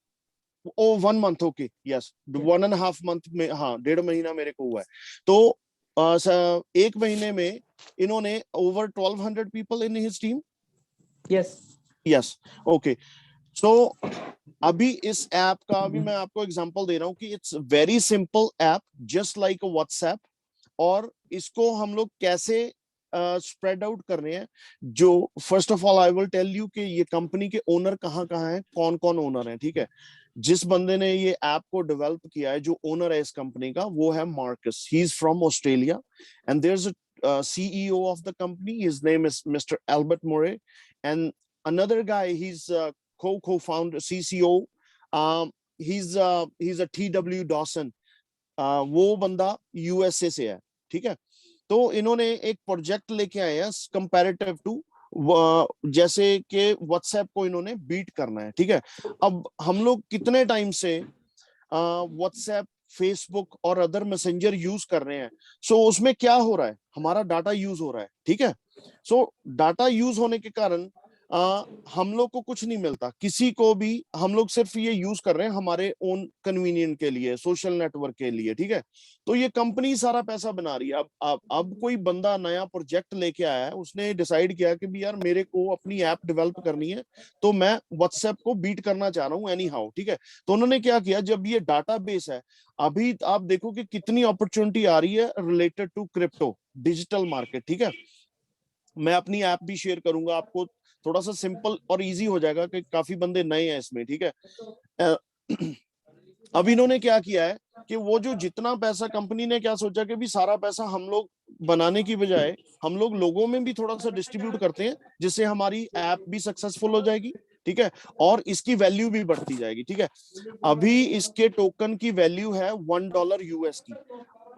ओ 1 month, ओके, यस, 1.5 month में, हाँ 1.5 महीना मेरे को हुआ है। तो 1 महीने में इन्होंने over 1200 people in his team। Yes। Yes, okay, so अभी इस ऐप का अभी मैं आपको एग्जांपल दे रहा हूँ कि it's very simple app just like a WhatsApp, और इसको हम लोग कैसे स्प्रेड आउट कर रहे हैं। जो first of all I will tell you कि ये कंपनी के ओनर कहाँ कहाँ हैं, कौन कौन ओनर हैं, ठीक है। जिस बंदे ने ये ऐप को डेवलप किया है, जो ओनर है इस कंपनी का, वो है Marcus. He is from Australia and there is a CEO of the company. His name is Mr. Albert Murray, and another guy, he's co-founder, CCO. He's a TW Dawson. वो बंदा USA से है, ठीक है। तो इन्होंने एक प्रोजेक्ट लेके आए हैं कंपैरेटिव टू, जैसे कि व्हाट्सएप को इन्होंने बीट करना है, ठीक है। अब हम लोग कितने टाइम से व्हाट्सएप, फेसबुक और अदर मैसेंजर यूज कर रहे हैं, सो उसमें क्या हो रहा है, हमारा डाटा यूज हो रहा है, ठीक है। सो डाटा यूज होने के कारण हम लोग को कुछ नहीं मिलता, किसी को भी। हम लोग सिर्फ ये यूज कर रहे हैं हमारे ओन कन्वीनियंट के लिए, सोशल नेटवर्क के लिए, ठीक है। तो ये कंपनी सारा पैसा बना रही है। अब कोई बंदा नया प्रोजेक्ट लेके आया है, उसने डिसाइड किया कि भी यार मेरे को अपनी ऐप डेवलप करनी है, तो मैं व्हाट्सएप को बीट करना चाह रहा हूँ एनी हाउ, ठीक है। तो उन्होंने क्या किया, जब ये डाटाबेस है, अभी आप देखो कि कितनी अपॉर्चुनिटी आ रही है related to crypto, digital market, ठीक है। मैं अपनी ऐप भी शेयर करूंगा आपको, थोड़ा सा सिंपल और इजी हो जाएगा कि काफी बंदे नए हैं इसमें, ठीक है। अब इन्होंने क्या किया है कि वो जो जितना पैसा, कंपनी ने क्या सोचा कि भी सारा पैसा हम लोग बनाने की बजाय हम लोग लोगों में भी थोड़ा सा डिस्ट्रीब्यूट करते हैं, जिससे हमारी ऐप भी सक्सेसफुल हो जाएगी, ठीक है, और इसकी वैल्यू भी बढ़ती जाएगी, ठीक है। अभी इसके टोकन की वैल्यू है $1 US की।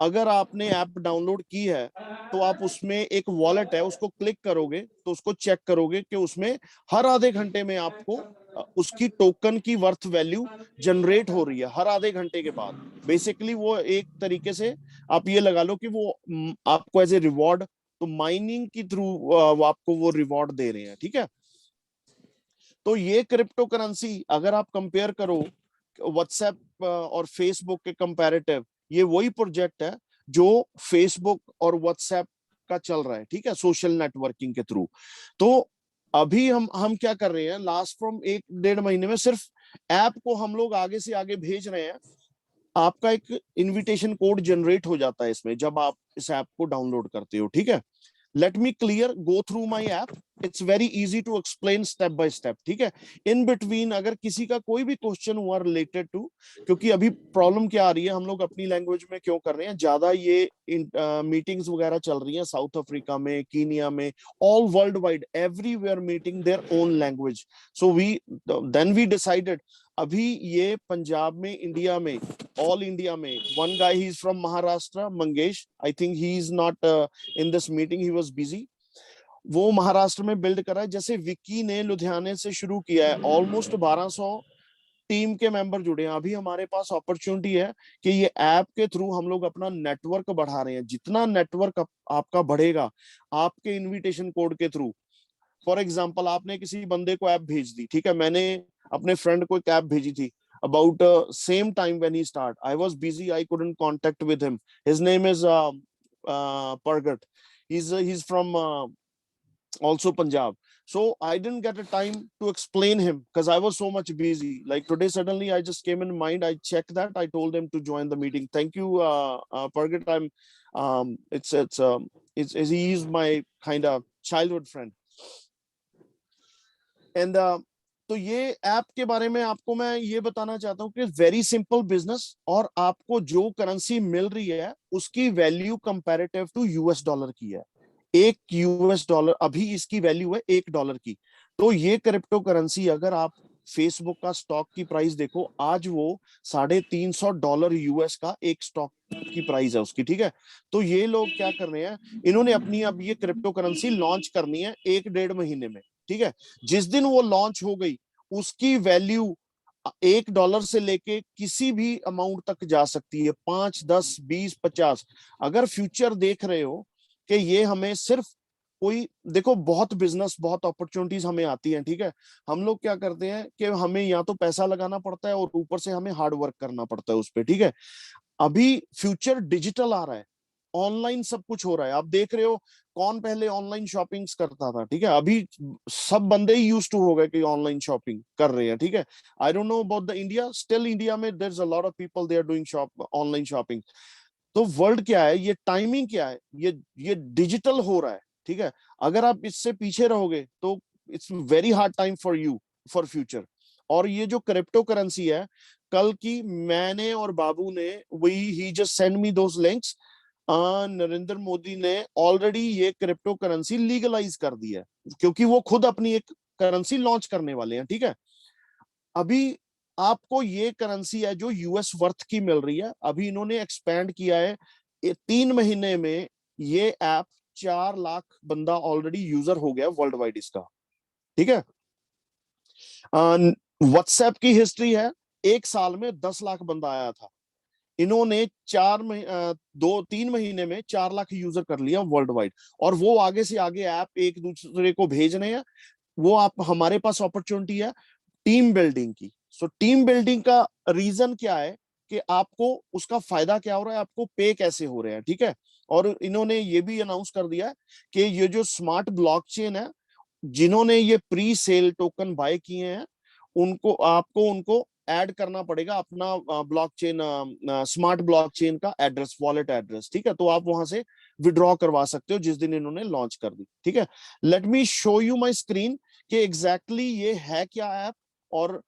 अगर आपने ऐप डाउनलोड की है तो आप उसमें एक वॉलेट है, उसको क्लिक करोगे तो उसको चेक करोगे कि उसमें हर आधे घंटे में आपको उसकी टोकन की वर्थ वैल्यू जनरेट हो रही है, हर आधे घंटे के बाद। बेसिकली वो एक तरीके से आप ये लगा लो कि वो आपको एज ए रिवॉर्ड, तो माइनिंग के थ्रू आपको वो रिवॉर्ड दे रहे हैं, ठीक है। तो ये क्रिप्टो करेंसी अगर आप कंपेयर करो व्हाट्सएप और फेसबुक के कंपैरेटिव, ये वही प्रोजेक्ट है जो फेसबुक और व्हाट्सएप का चल रहा है, ठीक है, सोशल नेटवर्किंग के थ्रू। तो अभी हम क्या कर रहे हैं, लास्ट फ्रॉम 1-1.5 महीने में सिर्फ ऐप को हम लोग आगे से आगे भेज रहे हैं। आपका एक इनविटेशन कोड जनरेट हो जाता है इसमें जब आप इस ऐप को डाउनलोड करते हो, ठीक है। Let me go through my app. It's very easy to explain step by step, ठीक है। In between अगर किसी का कोई भी क्वेश्चन हुआ रिलेटेड टू, क्योंकि अभी प्रॉब्लम क्या आ रही है, हम लोग अपनी लैंग्वेज में क्यों कर रहे हैं, ज्यादा ये मीटिंग्स वगैरह चल रही हैं साउथ अफ्रीका में, कीनिया में, all world wide, everywhere meeting their own language. So we decided, अभी ये पंजाब में, इंडिया में, ऑल इंडिया में, one guy he is from Maharashtra, Mangesh, I think he is not in this meeting, he was busy. वो महाराष्ट्र में build कर रहा है। जैसे विक्की ने लुधियाने से शुरू किया है, ऑलमोस्ट 1200 टीम के मेंबर जुड़े हैं। अभी हमारे पास अपॉर्चुनिटी है कि ये ऐप के थ्रू हम लोग अपना नेटवर्क बढ़ा रहे हैं। जितना नेटवर्क आपका बढ़ेगा आपके इनविटेशन कोड के थ्रू, फॉर एग्जाम्पल आपने किसी बंदे को ऐप भेज दी, ठीक है, मैंने अपने फ्रेंड को एक ऐप भेजी थी about same time when he start, I was busy, I couldn't contact with him. His name is Pargat. He's from also Punjab, so I didn't get a time to explain him because I was so much busy. Like today suddenly I just came in mind, I checked that, I told him to join the meeting. Thank you, Pargat. He is my kind of childhood friend. And तो ये app के बारे में आपको मैं ये बताना चाहता हूँ कि वेरी सिंपल बिजनेस, और आपको जो करेंसी मिल रही है उसकी value comparative to US dollar की है। एक यूएस डॉलर अभी इसकी वैल्यू है $1 की। तो ये क्रिप्टो करेंसी, अगर आप फेसबुक का स्टॉक की प्राइस देखो, आज वो $350 यूएस का एक स्टॉक की प्राइस है उसकी, ठीक है। तो ये लोग क्या कर रहे हैं, इन्होंने अपनी अब ये क्रिप्टो करेंसी लॉन्च करनी है 1-1.5 महीने में, ठीक है। जिस दिन वो लॉन्च हो गई उसकी वैल्यू $1 से लेके किसी भी अमाउंट तक जा सकती है, 5, 10, 20, 50। अगर फ्यूचर देख रहे हो कि ये हमें सिर्फ कोई, देखो बहुत बिजनेस, बहुत अपॉर्चुनिटीज हमें आती हैं, ठीक है। हम लोग क्या करते हैं कि हमें या तो पैसा लगाना पड़ता है और ऊपर से हमें हार्ड वर्क करना पड़ता है उस पर, ठीक है। अभी फ्यूचर डिजिटल आ रहा है, ऑनलाइन सब कुछ हो रहा है। आप देख रहे हो कौन पहले ऑनलाइन शॉपिंग करता था, ठीक है। अभी सब बंदे ही यूज्ड टू हो गए कि ऑनलाइन शॉपिंग कर रहे हैं, ठीक है। I don't know about the India, still India में there is a lot of people they are doing online shopping. तो वर्ल्ड क्या है, ये टाइमिंग क्या है, ये डिजिटल हो रहा है, ठीक है। अगर आप इससे पीछे रहोगे तो it's very hard time for you for future. और ये जो क्रिप्टो करेंसी है, कल की मैंने और बाबू ने, वही ही जस्ट सेंड मी दोस लिंक्स, नरेंद्र मोदी ने ऑलरेडी ये क्रिप्टो करेंसी लीगलाइज कर दी है, क्योंकि वो खुद अपनी एक करेंसी लॉन्च करने वाले हैं, ठीक है। अभी आपको ये करेंसी है जो यूएस वर्थ की मिल रही है, अभी इन्होंने एक्सपैंड किया है 3 महीने में। ये ऐप 4 लाख बंदा ऑलरेडी यूजर हो गया वर्ल्ड वाइड इसका, ठीक है। व्हाट्सएप की हिस्ट्री है, 1 साल में 10 लाख बंदा आया था। इन्होंने 3 महीने में 4 लाख यूजर कर लिया वर्ल्ड वाइड, और वो आगे से आगे ऐप एक दूसरे को भेज रहे हैं। वो आप, हमारे पास अपॉर्चुनिटी है टीम बिल्डिंग की। सो टीम बिल्डिंग का रीजन क्या है कि आपको उसका फायदा क्या हो रहा है, आपको पे कैसे हो रहे हैं, ठीक है। और इन्होंने ये भी अनाउंस कर दिया है कि ये जो स्मार्ट ब्लॉकचेन है, जिन्होंने ये प्री सेल टोकन बाय किए हैं, उनको ऐड करना पड़ेगा अपना ब्लॉकचेन, स्मार्ट ब्लॉकचेन का एड्रेस, वॉलेट एड्रेस, ठीक है। तो आप वहां से विड्रॉ करवा सकते हो जिस दिन इन्होंने लॉन्च कर दी, ठीक है। Let me show you my screen कि एग्जैक्टली ये है क्या ऐप, और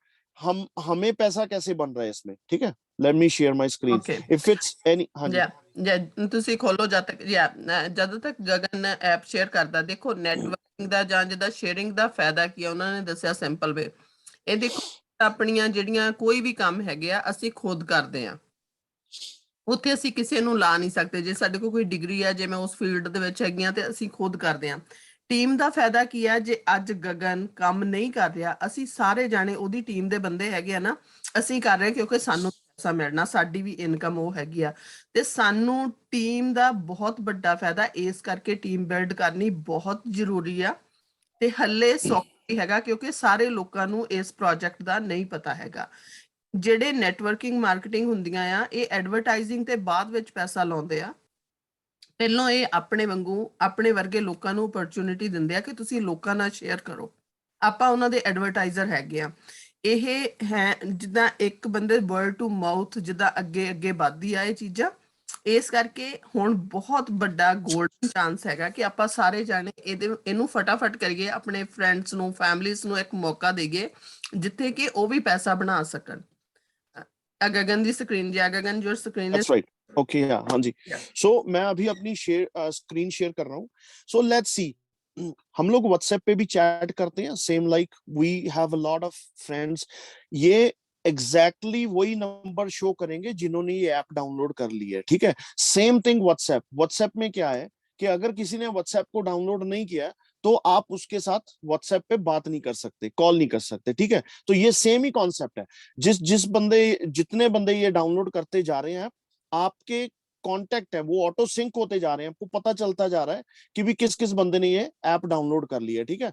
हमें पैसा कैसे बन रहा है इसमें, ठीक है। Let me share my screen Okay. If it's any. हाँ जी, ਜਾਂ ਤੁਸੀਂ ਖੋਲੋ ਜਦ ਤੱਕ ਜਦੋਂ ਤੱਕ ਗਗਨ ਐਪ ਸ਼ੇਅਰ ਕਰਦਾ, ਦੇਖੋ ਨੈਟਵਰਕਿੰਗ ਦਾ ਜਾਂ ਜਿਹਦਾ ਸ਼ੇਅਰਿੰਗ ਦਾ ਫਾਇਦਾ ਕੀ ਆ, ਉਹਨਾਂ ਨੇ ਦੱਸਿਆ ਸਿੰਪਲ ਵੇ। ਇਹ ਦੇਖੋ ਆਪਣੀਆਂ ਜਿਹੜੀਆਂ ਕੋਈ ਵੀ ਕੰਮ ਹੈਗੇ ਆ ਅਸੀਂ ਖੁਦ ਕਰਦੇ ਆ, ਉੱਥੇ ਅਸੀਂ ਕਿਸੇ ਨੂੰ ਲਾ ਨਹੀਂ ਸਕਦੇ। ਜੇ ਸਾਡੇ ਕੋਲ ਕੋਈ ਡਿਗਰੀ ਆ, ਜੇ ਮੈਂ ਉਸ ਫੀਲਡ ਦੇ ਵਿੱਚ ਹੈਗੀ ਆ, ਤੇ ਅਸੀਂ ਖੁਦ ਕਰਦੇ ਆ। ਟੀਮ ਦਾ ਫਾਇਦਾ ਕੀ ਆ, ਜੇ ਅੱਜ ਗਗਨ ਕੰਮ ਨਹੀਂ ਕਰ ਰਿਹਾ, ਅਸੀਂ ਸਾਰੇ ਜਾਣੇ ਉਹਦੀ ਟੀਮ ਦੇ ਬੰਦੇ ਹੈਗੇ ਆ ਨਾ, ਅਸੀਂ ਕਰ ਰਹੇ ਕਿਉਂਕਿ ਸਾਨੂੰ ਪੈਸਾ ਮਿਲਣਾ, ਸਾਡੀ ਵੀ ਇਨਕਮ ਉਹ ਹੈਗੀ ਆ। ਤੇ ਸਾਨੂੰ ਟੀਮ ਦਾ ਬਹੁਤ ਵੱਡਾ ਫਾਇਦਾ, ਇਸ ਕਰਕੇ ਟੀਮ ਬਿਲਡ ਕਰਨੀ ਬਹੁਤ ਜ਼ਰੂਰੀ ਆ। ਤੇ ਹੱਲੇ ਸੌਖਾ ਹੈਗਾ ਕਿਉਂਕਿ ਸਾਰੇ ਲੋਕਾਂ ਨੂੰ ਇਸ ਪ੍ਰੋਜੈਕਟ ਦਾ ਨਹੀਂ ਪਤਾ ਹੈਗਾ। ਜਿਹੜੇ ਨੈਟਵਰਕਿੰਗ ਮਾਰਕੀਟਿੰਗ ਹੁੰਦੀਆਂ ਆ, ਇਹ ਐਡਵਰਟਾਈਜ਼ਿੰਗ ਤੇ ਬਾਅਦ ਵਿੱਚ ਪੈਸਾ ਲਾਉਂਦੇ ਆ। ਪਹਿਲਾਂ ਇਹ ਆਪਣੇ ਵਾਂਗੂ ਆਪਣੇ ਵਰਗੇ ਲੋਕਾਂ ਨੂੰ ਓਪਰਚੁਨਿਟੀ ਦਿੰਦੇ ਆ ਕਿ ਤੁਸੀਂ ਲੋਕਾਂ ਨਾਲ ਸ਼ੇਅਰ ਕਰੋ, ਆਪਾਂ ਉਹਨਾਂ ਦੇ ਐਡਵਰਟਾਈਜ਼ਰ ਹੈਗੇ ਆ। ਇਹ ਹੈ ਜਿੱਦਾਂ ਇੱਕ ਬੰਦੇ ਵਰਡ ਟੂ ਮਾਊਥ ਜਿੱਦਾਂ ਅੱਗੇ ਅੱਗੇ ਵੱਧਦੀ ਆ ਇਹ ਚੀਜ਼ਾਂ। ਇਸ ਕਰਕੇ ਹੁਣ ਬਹੁਤ ਵੱਡਾ ਗੋਲਡਨ ਚਾਂਸ ਹੈਗਾ ਕਿ ਆਪਾਂ ਸਾਰੇ ਜਾਣੇ ਇਹਨੂੰ ਫਟਾਫਟ ਕਰੀਏ, ਆਪਣੇ ਫਰੈਂਡਸ ਨੂੰ, ਫੈਮਲੀਜ਼ ਨੂੰ ਇੱਕ ਮੌਕਾ ਦੇਈਏ ਜਿੱਥੇ ਕਿ ਉਹ ਵੀ ਪੈਸਾ ਬਣਾ ਸਕਣ। Gagan the screen, Gagan your screen that's right, okay, हाँ जी। सो मैं अभी अपनी स्क्रीन शेयर कर रहा हूँ। सो लेट्स सी, हम लोग व्हाट्सएप पे भी चैट करते हैं, same like we have a lot of friends. ये एग्जैक्टली वही नंबर शो करेंगे जिन्होंने ये ऐप डाउनलोड कर ली है, ठीक है। सेम थिंग व्हाट्सएप में क्या है कि अगर किसी ने व्हाट्सएप को डाउनलोड नहीं किया तो आप उसके साथ व्हाट्सएप पे बात नहीं कर सकते, कॉल नहीं कर सकते, ठीक है। तो ये सेम ही कॉन्सेप्ट है। जितने बंदे ये डाउनलोड करते जा रहे हैं, आपके कॉन्टेक्ट है वो ऑटो सिंक होते जा रहे हैं, आपको पता चलता जा रहा है कि भी किस किस बंदे ने ये ऐप डाउनलोड कर लिया है, ठीक है।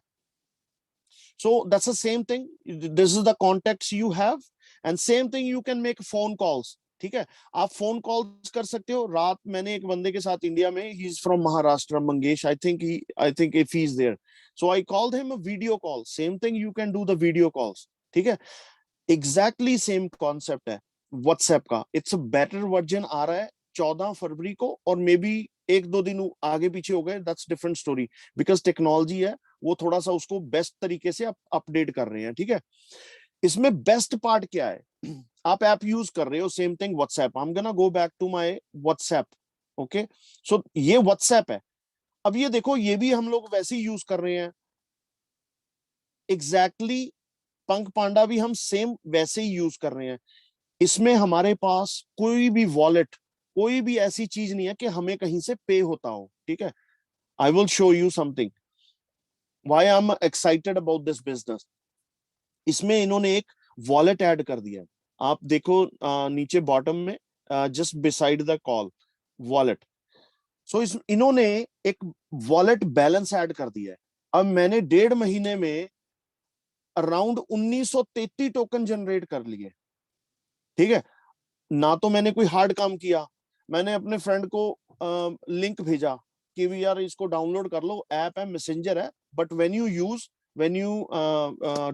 So that's the same thing. This is the contacts you have, and same thing you can make phone calls. ठीक है, आप फोन कॉल्स कर सकते हो। रात मैंने एक बंदे के साथ इंडिया में, he is from Maharashtra, Mangesh, I think if he is there, so I called him a video call. Same thing you can do the video calls, ठीक है। एग्जैक्टली सेम कॉन्सेप्ट है व्हाट्सएप का। इट्स अ बेटर वर्जन आ रहा है 14 फरवरी को, और may be 1-2 दिन आगे पीछे हो गए, that's different story, because technology है, वो थोड़ा सा उसको बेस्ट तरीके से अपडेट कर रहे हैं, ठीक है। इसमें बेस्ट पार्ट क्या है, आप ऐप यूज कर रहे हो, same thing WhatsApp, I am gonna go back to my WhatsApp, okay. So ये व्हाट्सएप है। अब ये देखो, ये भी हम लोग वैसे ही यूज कर रहे हैं एग्जैक्टली, पंक पांडा भी हम सेम वैसे ही यूज कर रहे हैं। इसमें हमारे पास कोई भी वॉलेट, कोई भी ऐसी चीज नहीं है कि हमें कहीं से पे होता हो, ठीक है। I will show you something why I am excited about this business. इसमें इन्होंने एक वॉलेट ऐड कर दिया है, आप देखो नीचे बॉटम में, just beside the call wallet. So इन्होंने एक वॉलेट बैलेंस ऐड कर दिया है। अब मैंने 1.5 महीने में अराउंड 1933 टोकन जनरेट कर लिए, ठीक है। ना तो मैंने कोई हार्ड काम किया, मैंने अपने फ्रेंड को लिंक भेजा कि भी यार इसको डाउनलोड कर लो, ऐप है, मैसेंजर है, but when you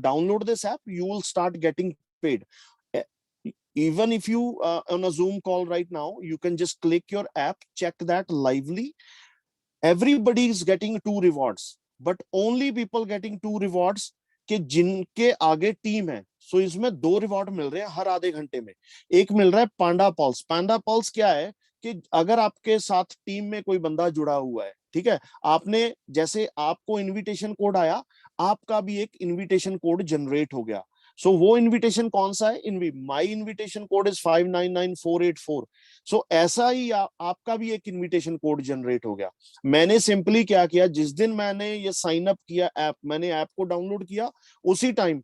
download this app, you will start getting paid. Even if you on a Zoom call right now, you can just click your app, check that lively. Everybody is getting 2 rewards, but only people getting 2 rewards कि जिनके आगे team है। सो इसमें 2 reward मिल रहे हैं हर आधे घंटे में। एक मिल रहा है पांडा पल्स। पांडा पल्स क्या है कि अगर आपके साथ टीम में कोई बंदा जुड़ा हुआ है, ठीक है, आपने जैसे आपको इनविटेशन कोड आया, आपका भी एक इनविटेशन कोड जनरेट हो गया। सो वो इनविटेशन कौन सा है, माई इनविटेशन कोड इज 599484। सो ऐसा ही आपका भी एक इनविटेशन कोड जनरेट हो गया। मैंने सिंपली क्या किया, जिस दिन मैंने ये साइन अप किया ऐप, मैंने ऐप को डाउनलोड किया, उसी time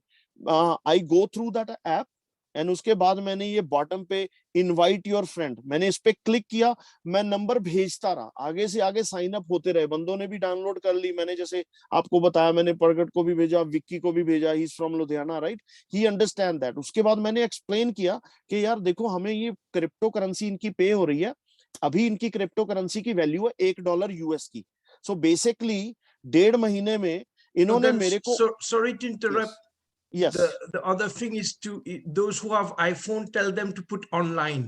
I go through that app, and उसके बाद मैंने ये बॉटम पे इनवाइट योर फ्रेंड, मैंने इस पे क्लिक किया, मैं नंबर भेजता रहा, आगे से आगे साइन अप होते रहे, बंदों ने भी डाउनलोड कर ली। मैंने जैसे आपको बताया, मैंने प्रगट को भी भेजा, विक्की को भी भेजा, ही is from Ludhiana, right, he understand that. उसके बाद मैंने एक्सप्लेन किया कि यार देखो, हमें ये क्रिप्टो करेंसी इनकी पे हो रही है, अभी इनकी क्रिप्टो करेंसी की वैल्यू है $1 यूएस की। सो बेसिकली 1.5 महीने में इन्होंने मेरे को, sorry to interrupt. yes, The other thing is to those who have iPhone, tell them to put online.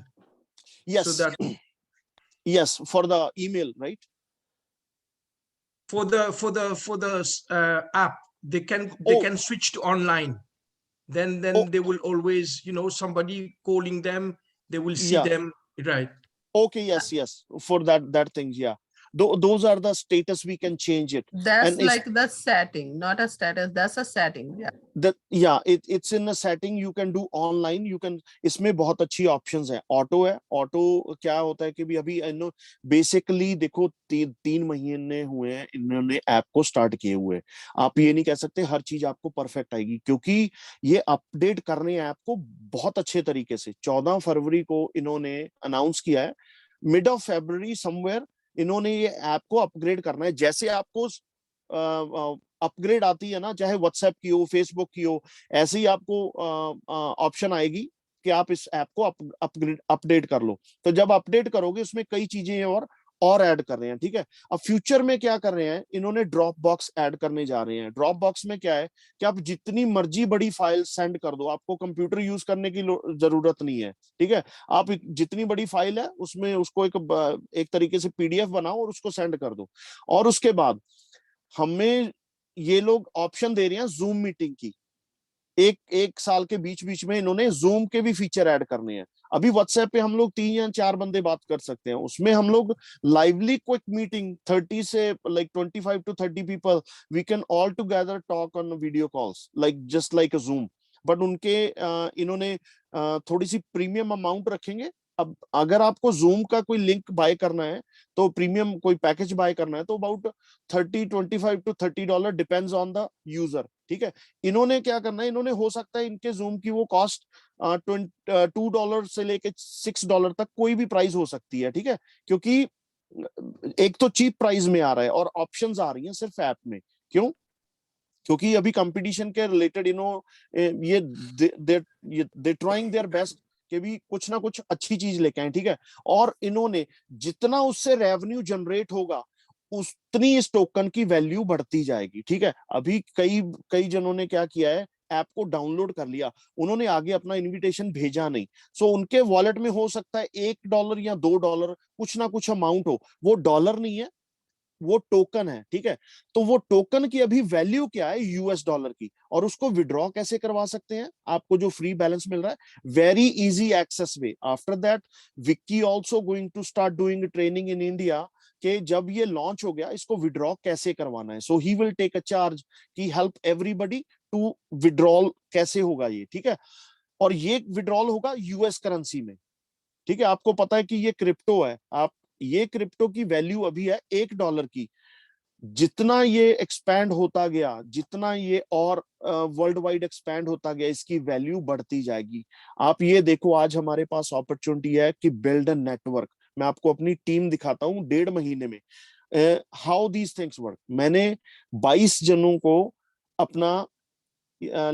yes, So that yes, for the email, right, for the app, they can switch to online. Then they will always, somebody calling them, they will see yeah, them, right? okay, yes, for that things, yeah. Those are the status, we can change it. That's And like the setting, not a status. That's a setting. Yeah. it's in a setting, you can do online, you can, इसमें बहुत अच्छी options है। Auto है, auto क्या होता है कि भी अभी बेसिकली देखो 3 महीने हुए हैं इन्होंने ऐप को स्टार्ट किए हुए। आप ये नहीं कह सकते हर चीज आपको परफेक्ट आएगी, क्योंकि ये अपडेट कर रहे हैं ऐप को बहुत अच्छे तरीके से। 14 फरवरी को इन्होंने अनाउंस किया है, मिड ऑफ फरवरी समवेयर इन्होंने ये ऐप को अपग्रेड करना है। जैसे आपको अपग्रेड आती है ना, चाहे व्हाट्सएप की हो, फेसबुक की हो, ऐसे ही आपको ऑप्शन आएगी कि आप इस ऐप को अपडेट कर लो। तो जब अपडेट करोगे, उसमें कई चीजें और ऐड कर रहे हैं, ठीक है। अब फ्यूचर में क्या कर रहे हैं, इन्होंने ड्रॉप बॉक्स ऐड करने जा रहे हैं। ड्रॉप बॉक्स में क्या है कि आप जितनी मर्जी बड़ी फाइल सेंड कर दो, आपको कंप्यूटर यूज करने की जरूरत नहीं है, ठीक है। आप जितनी बड़ी फाइल है उसमें उसको एक तरीके से पीडीएफ बनाओ और उसको सेंड कर दो। और उसके बाद हमें ये लोग ऑप्शन दे रहे हैं जूम मीटिंग की। एक साल के बीच में इन्होंने जूम के भी फीचर ऐड करने हैं। अभी व्हाट्सएप पे हम लोग 3 या 4 बंदे बात कर सकते हैं, उसमें हम लोग लाइवली क्विक मीटिंग 30 से लाइक 25 to 30 पीपल, we can all together talk on video calls like just like a Zoom. But उनके इन्होंने थोड़ी सी प्रीमियम अमाउंट रखेंगे। अब अगर आपको जूम का कोई लिंक बाय करना है, तो प्रीमियम कोई पैकेज बाय करना है, तो about $25 to $30 depends on the user, ठीक है। इन्होंने क्या करना है, इन्होंने हो सकता है इनके जूम की वो कॉस्ट $2 से लेके $6 तक कोई भी प्राइस हो सकती है, ठीक है। क्योंकि एक तो चीप प्राइस में आ रहा है और ऑप्शंस आ रही हैं सिर्फ ऐप में। क्यों? क्योंकि अभी कंपटीशन के रिलेटेड ये दे ट्राइंग देयर बेस्ट कि भी कुछ ना कुछ अच्छी चीज लेके आए, ठीक है। और इन्होंने जितना उससे रेवेन्यू जनरेट होगा, उतनी इस टोकन की वैल्यू बढ़ती जाएगी, ठीक है। अभी कई जनों ने क्या किया है, ऐप को डाउनलोड कर लिया, उन्होंने आगे अपना इनविटेशन भेजा नहीं। सो उनके वॉलेट में हो सकता है $1 या $2 कुछ ना कुछ अमाउंट हो, वो डॉलर नहीं है, वो टोकन है, ठीक है। तो वो टोकन की अभी वैल्यू क्या है यूएस डॉलर की, और उसको विड्रॉ कैसे करवा सकते हैं, आपको जो फ्री बैलेंस मिल रहा है, very easy access way. After that Vicky also going to start doing training in India कि जब ये लॉन्च हो गया इसको विड्रॉ कैसे करवाना है। So he will take a charge कि हेल्प एवरीबडी टू विड्रॉल कैसे होगा ये, ठीक है। और ये विड्रॉल होगा यूएस करेंसी में, ठीक है। आपको पता है कि ये क्रिप्टो है, आप ये क्रिप्टो की वैल्यू अभी है $1 की। जितना ये एक्सपैंड होता गया, जितना ये और वर्ल्ड वाइड एक्सपैंड होता गया, इसकी वैल्यू बढ़ती जाएगी। आप ये देखो, आज हमारे पास अपॉर्चुनिटी है कि बिल्ड अ नेटवर्क। मैं आपको अपनी टीम दिखाता हूँ 1.5 महीने में हाउ दीज थिंग्स वर्क। मैंने 22 जनों को अपना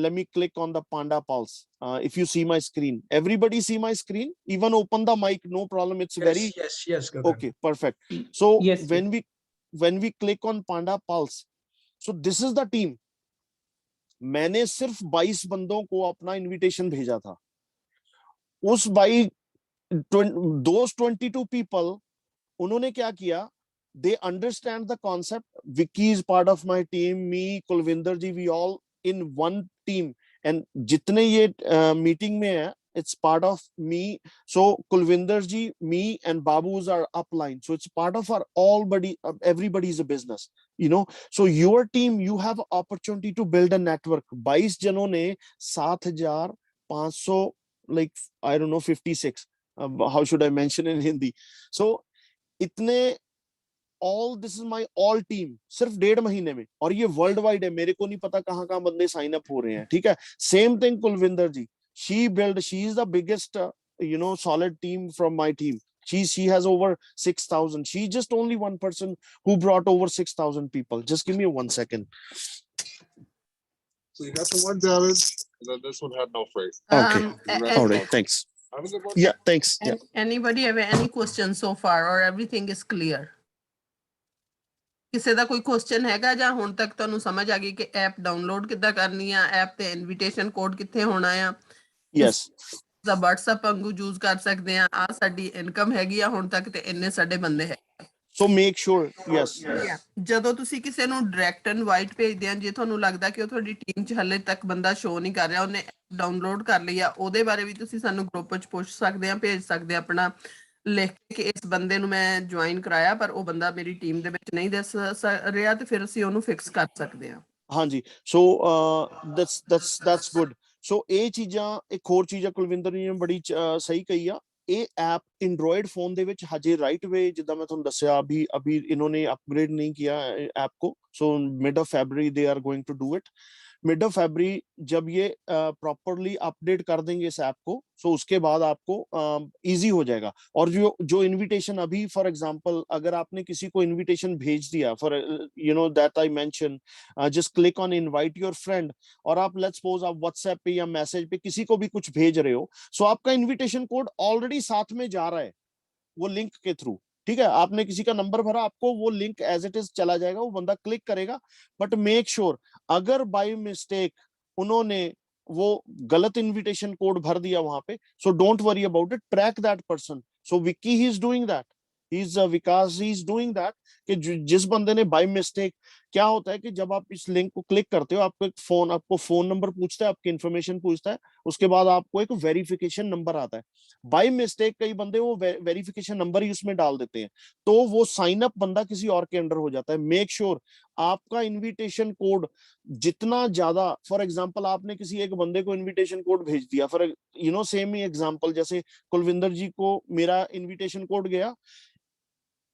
let me click on the Panda Pulse. If you see my screen, everybody see my screen, even open the mic, no problem. It's very yes, Gagan. okay, perfect. So Yes, when we click on Panda Pulse, so this is the team. मैंने सिर्फ 22 बंदों को अपना invitation भेजा था। उस 22 people, उन्होंने क्या किया, they understand the concept. Vicky is part of my team, me, Kulvinder ji, we all in one team, and जितने ये meeting में है, it's part of me. So Kulvinder ji, me and Babu's are upline, so it's part of our everybody is a business, you know. So your team, you have opportunity to build a network. 22 जनों ने 7,500, like I don't know, 56, how should I mention in Hindi? So इतने all this is my all team सिर्फ 1.5 महीने में, और ये world wide है। मेरे को नहीं पता कहां कहां बंदे साइन अप हो रहे हैं, ठीक है। Same thing Kulwinder ji, she is the biggest solid team from my team. She has over 6,000. She just only one person who brought over 6,000 people. Just give me 1 second. So you got the one challenge, and then this one had no phrase. Okay. All right, thanks. Have a good one. Yeah, thanks. Yeah. Anybody have any questions so far, or everything is clear? ਕਿਸੇ ਦਾ ਕੋਈ question ਹੈਗਾ ਜਾਂ ਹੁਣ ਤੱਕ ਤੁਹਾਨੂੰ ਸਮਝ ਆ ਗਈ ਕਿ ਐਪ ਡਾਊਨਲੋਡ ਕਿੱਦਾਂ ਕਰਨੀ ਆ, ਐਪ ਤੇ ਇਨਵੀਟੇਸ਼ਨ ਕੋਡ ਕਿੱਥੇ ਹੋਣਾ ਆ? Yes. ਦਾ WhatsApp ਵਾਂਗੂ ਯੂਜ਼ ਕਰ ਸਕਦੇ ਆ। ਆ ਸਾਡੀ ਇਨਕਮ ਹੈਗੀ ਆ ਹੁਣ ਤੱਕ, ਤੇ ਇੰਨੇ ਸਾਡੇ ਬੰਦੇ ਹੈ। So make sure, yes. ਜਦੋਂ ਤੁਸੀਂ ਕਿਸੇ ਨੂੰ ਡਾਇਰੈਕਟ ਇਨਵਾਈਟ ਭੇਜਦੇ ਆ, ਜੇ ਤੁਹਾਨੂੰ ਲੱਗਦਾ ਕਿ ਉਹ ਤੁਹਾਡੀ ਟੀਮ 'ਚ ਹਲੇ ਤੱਕ ਬੰਦਾ ਸ਼ੋ ਨਹੀਂ ਕਰ ਰਿਹਾ, ਉਹਨੇ ਡਾਊਨਲੋਡ ਕਰ ਲਈ ਆ, ਉਹਦੇ ਬਾਰੇ ਵੀ ਤੁਸੀਂ ਸਾਨੂੰ ਗਰੁੱਪ 'ਚ ਪੁੱਛ ਸਕਦੇ ਆ, ਭੇਜ ਸਕਦੇ ਆ ਆਪਣਾ ਲਿਖ ਕੇ ਇਸ ਬੰਦੇ ਨੂੰ ਮੈਂ ਜੁਆਇਨ ਕਰਾਇਆ ਪਰ ਉਹ ਬੰਦਾ ਮੇਰੀ ਟੀਮ ਦੇ ਵਿੱਚ ਨਹੀਂ ਦਿਸ ਰਿਹਾ, ਤੇ ਫਿਰ ਅਸੀਂ ਉਹਨੂੰ ਫਿਕਸ ਕਰ ਸਕਦੇ ਆ। ਹਾਂਜੀ, ਸੋ that's good. ਸੋ ਇਹ ਚੀਜ਼ਾਂ, ਇੱਕ ਹੋਰ ਚੀਜ਼ ਕੁਲਵਿੰਦਰ ਜੀ ਨੇ ਬੜੀ ਸਹੀ ਕਹੀ ਆ। ਇਹ ਐਪ ਐਂਡਰੋਇਡ ਫੋਨ ਦੇ ਵਿੱਚ ਹਜੇ ਰਾਈਟ ਵੇ, ਜਿੱਦਾਂ ਮੈਂ ਤੁਹਾਨੂੰ ਦੱਸਿਆ, ਅਭੀ इन्होंने अपग्रेड नहीं किया ऐप को। So mid of February they are going to do it. Mid of February जब ये प्रॉपरली अपडेट कर देंगे इस ऐप को, सो उसके बाद आपको इजी हो जाएगा। और जो इनविटेशन अभी, फॉर एग्जांपल, अगर आपने किसी को इनविटेशन भेज दिया, for that I mention, just click on invite your friend, और आप लेट्स सपोज आप व्हाट्सएप पे या मैसेज पे किसी को भी कुछ भेज रहे हो, सो आपका इन्विटेशन कोड ऑलरेडी साथ में जा रहा है वो लिंक के थ्रू, ठीक है। आपने किसी का नंबर भरा, आपको वो लिंक एज इट इज चला जाएगा, वो बंदा क्लिक करेगा। बट मेक श्योर, अगर बाय मिस्टेक उन्होंने वो गलत इनविटेशन कोड भर दिया वहां पे, so don't worry about it, track that person. So Vicky he is doing that, Vikas he is doing that, कि जिस बंदे ने बाय मिस्टेक, क्या होता है कि जब आप इस लिंक को क्लिक करते हो, आपको फोन नंबर पूछता है, आपकी इन्फॉर्मेशन पूछता है, उसके बाद आपको एक वेरिफिकेशन नंबर आता है। बाय मिस्टेक कई बंदे वो वेरिफिकेशन नंबर ही उसमें डाल देते हैं, तो वो साइन अप बंदा किसी और के अंडर हो जाता है। मेक श्योर आपका इनविटेशन कोड जितना ज्यादा, फॉर एग्जांपल आपने किसी एक बंदे को इनविटेशन कोड भेज दिया, फॉर सेम ही एग्जांपल, जैसे कुलविंदर जी को मेरा इनविटेशन कोड गया,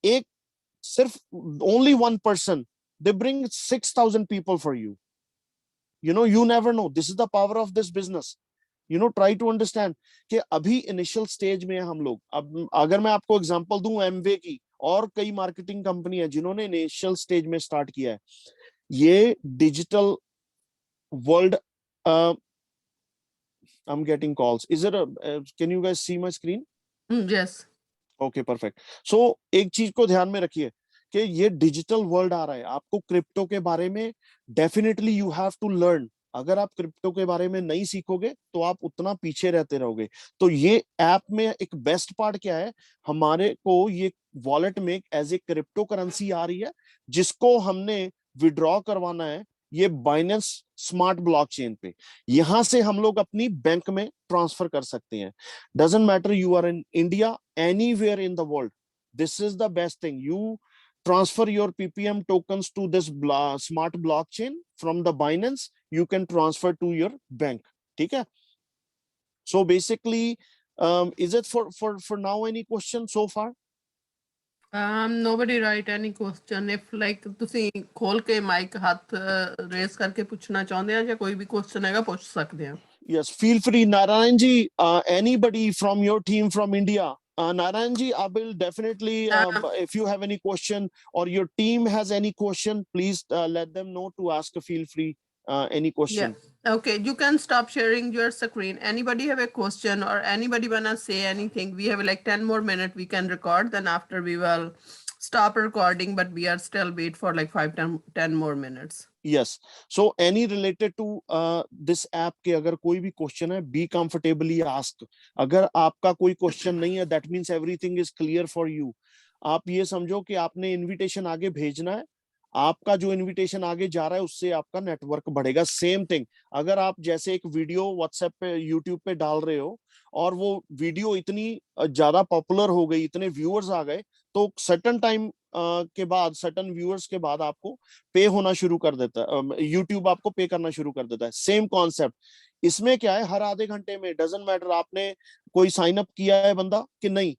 एक सिर्फ only one person, they bring 6,000 people for you. You never know. This is the power of this business. Try to understand कि अभी इनिशियल स्टेज में हम लोग, अब अगर मैं आपको एग्जांपल दूं एमवे की, और कई मार्केटिंग कंपनी है जिन्होंने इनिशियल स्टेज में स्टार्ट किया है। ये digital world, I'm getting calls. Is it can you guys see my screen? Yes. Okay, perfect. So एक चीज को ध्यान में रखिए कि ये डिजिटल वर्ल्ड आ रहा है, आपको क्रिप्टो के बारे में definitely you have to learn. अगर आप क्रिप्टो के बारे में नहीं सीखोगे तो आप उतना पीछे रहते रहोगे। तो ये ऐप में एक बेस्ट पार्ट क्या है, हमारे को ये वॉलेट में एज ए क्रिप्टो करेंसी आ रही है, जिसको हमने विड्रॉ करवाना है ये बाइनेंस स्मार्ट ब्लॉकचेन पे। यहां से हम लोग अपनी बैंक में ट्रांसफर कर सकते हैं। Doesn't matter you are in India, anywhere in the world, this is the best thing. You transfer your ppm tokens to this smart blockchain from the Binance, you can transfer to your bank. ठीक है? So basically, is it for now any question so far? Nobody write any question. If like ਤੁਸੀਂ ਖੋਲ ਕੇ mic ਹੱਥ race ਕਰਕੇ ਪੁੱਛਣਾ ਚਾਹੁੰਦੇ ਆ ਜਾਂ ਕੋਈ ਵੀ ਕੁਐਸਚਨ ਹੈਗਾ ਪੁੱਛ ਸਕਦੇ ਆ। Yes, feel free. Narayan ji, anybody from your team from India? Narayan ji, I will definitely, if you have any question or your team has any question, please let them know to ask. Feel free, any question. Yeah. Okay, you can stop sharing your screen. Anybody have a question or anybody wanna say anything? We have like 10 more minutes we can record. Then after we will stop recording, but we are still wait for like 10 more minutes. Yes. So any related to this app के अगर कोई भी question है, be comfortably ask. अगर आपका कोई question नहीं है, that means everything is clear for you. आप ये समझो कि आपने इनविटेशन आगे भेजना है, आपका जो इनविटेशन आगे जा रहा है उससे आपका नेटवर्क बढ़ेगा। सेम थिंग, अगर आप जैसे एक वीडियो व्हाट्सएप पे यूट्यूब पे डाल रहे हो और वो वीडियो इतनी ज्यादा पॉपुलर हो गई, इतने व्यूअर्स आ गए, तो सर्टेन टाइम के बाद, सर्टेन व्यूअर्स के बाद आपको पे होना शुरू कर देता है, यूट्यूब आपको पे करना शुरू कर देता है। सेम कॉन्सेप्ट इसमें क्या है, हर आधे घंटे में, डजंट मैटर आपने कोई साइन अप किया है बंदा कि नहीं,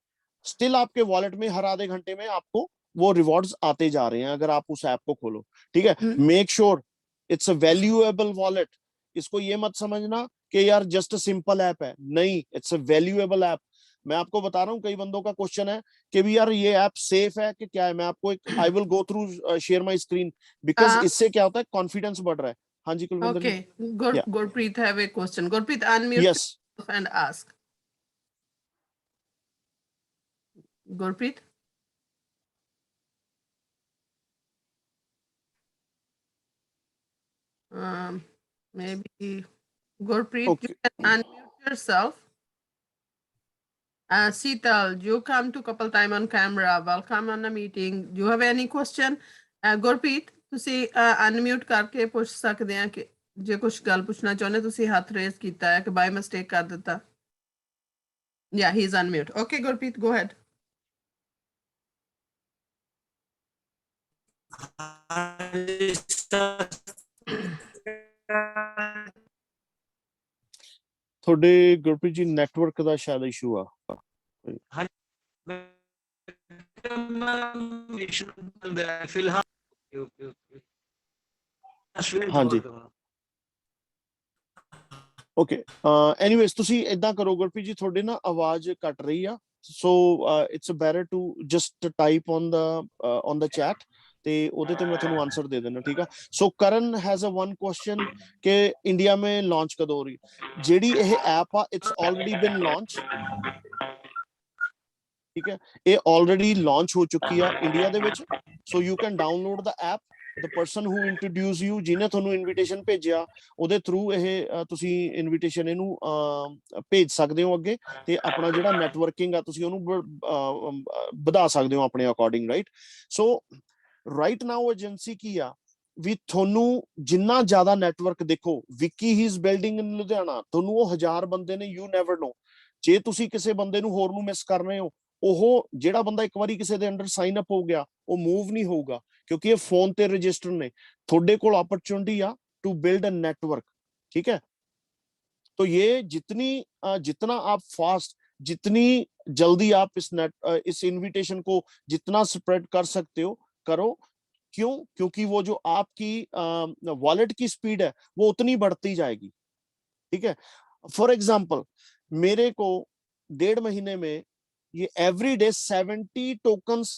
स्टिल आपके वॉलेट में हर आधे घंटे में आपको वो रिवॉर्ड्स आते जा रहे हैं अगर आप उस ऐप को खोलो। ठीक है, make sure it's a valuable wallet. इसको ये मत समझना कि यार जस्ट अ सिंपल ऐप है, नहीं, इट्स अ वैल्यूएबल ऐप। मैं आपको बता रहा हूँ, कई बंदों का क्वेश्चन है कि भी यार ये ऐप सेफ है कि क्या है। मैं आपको एक, I will go through share my screen, because इससे क्या होता है, कॉन्फिडेंस बढ़ रहा है। हाँ जी कुलविंदर जी। Okay, Gurpreet have a question. Gurpreet, unmute Yes. yourself and ask. Gurpreet? Maybe Gurpreet, Okay. you can unmute yourself. Seetal, you come to couple time on camera. Welcome on the meeting. Do you have any question? Gurpreet, ਤੁਸੀਂ unmute ਕਰਕੇ ਪੁੱਛ ਸਕਦੇ ਆ ਕਿ ਜੇ ਕੁਝ ਗੱਲ ਪੁੱਛਣਾ ਚਾਹੁੰਦੇ ਤੁਸੀਂ ਹੱਥ ਰੇਜ਼ ਕੀਤਾ ਹੈ ਕਿ ਬਾਈ ਮਿਸਟੇਕ ਕਰ ਦਿੱਤਾ। Yeah, he's unmute. Okay, Gurpreet, go ahead. ਤੁਹਾਡੇ ਗੁਰਪ੍ਰੀਤ ਜੀ ਨੈਟਵਰਕ ਦਾ ਸ਼ਾਇਦ ਇਸ਼ੂ ਆ। फिलहाल हाँ जी, ਓਕੇ। ਐਨੀਵੇਜ਼ ਤੁਸੀਂ ਇਦਾਂ ਕਰੋ ਗੁਰਪ੍ਰੀਤ ਜੀ, ਤੁਹਾਡੇ ਨਾ ਆਵਾਜ਼ ਕੱਟ ਰਹੀ ਆ, so it's better to just type on the chat ਤੇ ਉਹਦੇ ਤੇ ਮੈਂ ਤੁਹਾਨੂੰ ਆਨਸਰ ਦੇ ਦੇਣਾ। ਠੀਕ ਆ। ਸੋ ਕਰਨ ਹੈਜ਼ ਅ ਵਨ ਕੁਐਸਚਨ ਕਿ ਇੰਡੀਆ में ਲਾਂਚ ਕਦੋਂ ਹੋ ਰਹੀ, ਜਿਹੜੀ ਇਹ ਐਪ ਆ ਇਟਸ ਆਲਰੇਡੀ ਬਿਨ ਲਾਂਚ। ਠੀਕ ਹੈ, ਇਹ ਆਲਰੇਡੀ ਲਾਂਚ ਹੋ ਚੁੱਕੀ ਆ ਇੰਡੀਆ ਦੇ ਵਿੱਚ। So you can download the app, the person who introduce you, ਜਿਹਨੇ ਤੁਹਾਨੂੰ ਇਨਵੀਟੇਸ਼ਨ ਭੇਜਿਆ, ਉਹਦੇ ਥਰੂ ਇਹ ਤੁਸੀਂ ਇਨਵੀਟੇਸ਼ਨ ਇਹਨੂੰ ਭੇਜ ਸਕਦੇ ਹੋ ਅੱਗੇ, ਤੇ ਆਪਣਾ ਜਿਹੜਾ ਨੈਟਵਰਕਿੰਗ ਆ ਤੁਸੀਂ ਉਹਨੂੰ ਵਧਾ ਸਕਦੇ ਹੋ ਆਪਣੇ according, right. So right now agency ਕੀ ਆ ਵੀ ਤੁਹਾਨੂੰ ਜਿੰਨਾ ਜ਼ਿਆਦਾ ਨੈਟਵਰਕ ਦੇਖੋ, Vicky he is building in Ludhiana, ਤੁਹਾਨੂੰ ਉਹ 1000 ਬੰਦੇ ਨੇ, ਯੂ ਨੈਵਰ ਨੋ। ਜੇ ਤੁਸੀਂ ਕਿਸੇ ਬੰਦੇ ਨੂੰ ਹੋਰ ਨੂੰ ਮਿਸ ਕਰ ਰਹੇ ਹੋ, ਉਹ ਜਿਹੜਾ ਬੰਦਾ ਇੱਕ ਵਾਰੀ ਕਿਸੇ ਦੇ ਅੰਡਰ ਸਾਈਨ ਅਪ ਹੋ ਗਿਆ ਉਹ ਮੂਵ ਨਹੀਂ ਹੋਊਗਾ, क्योंकि ये फोन ते रजिस्टर ने। थोड़े को अपॉर्चुनिटी आ टू बिल्ड अ नेटवर्क। ठीक है, तो ये जितना आप फास्ट, जितनी जल्दी आप इस इनविटेशन को जितना स्प्रेड कर सकते हो करो। क्यों? क्योंकि वो जो आपकी वॉलेट की स्पीड है वो उतनी बढ़ती जाएगी। ठीक है, फॉर एग्जाम्पल मेरे को 1.5 महीने में ये एवरीडे 70 टोकन्स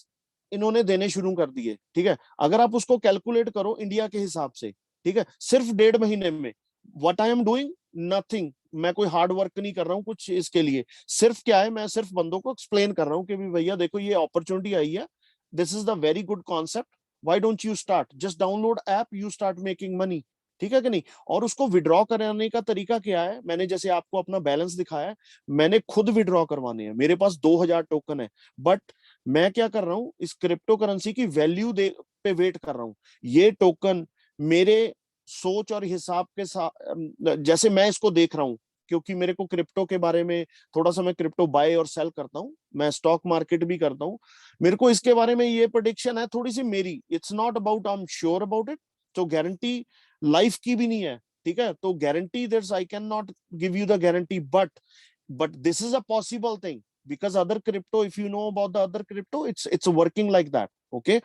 इन्होंने देने शुरू कर दिए। ठीक है, अगर आप उसको कैलकुलेट करो इंडिया के हिसाब से, ठीक है, सिर्फ 1.5 महीने में what I am doing, nothing. मैं कोई हार्ड वर्क नहीं कर रहा हूं कुछ इसके लिए, सिर्फ क्या है, मैं सिर्फ बंदों को एक्सप्लेन कर रहा हूं कि भैया देखो ये अपॉर्चुनिटी आई है, this is the very good concept, why don't you start, just download app, you start making money. ठीक है कि नहीं। और उसको विड्रॉ कराने का तरीका क्या है, मैंने जैसे आपको अपना बैलेंस दिखाया, मैंने खुद विड्रॉ करवाने हैं, मेरे पास 2000 टोकन है, बट मैं क्या कर रहा हूं, इस क्रिप्टो करेंसी की वैल्यू दे पे वेट कर रहा हूं। ये टोकन मेरे सोच और हिसाब के साथ, जैसे मैं इसको देख रहा हूं, क्योंकि मेरे को क्रिप्टो के बारे में थोड़ा सा, मैं क्रिप्टो बाय और सेल करता हूं, मैं स्टॉक मार्केट भी करता हूं, मेरे को इसके बारे में ये प्रेडिक्शन है थोड़ी सी मेरी, it's not about I am sure about it, तो गारंटी लाइफ की भी नहीं है, ठीक है। तो guarantee that's I can not give you the guarantee, but this is a possible thing, because other crypto, if you know about the other crypto, it's working like that, okay।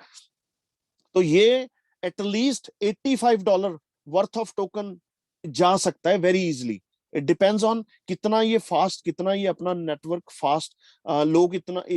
तो ये at least $85 worth of token जा सकता है very easily. It depends on कितना ये fast, कितना ये अपना नेटवर्क फास्ट लोग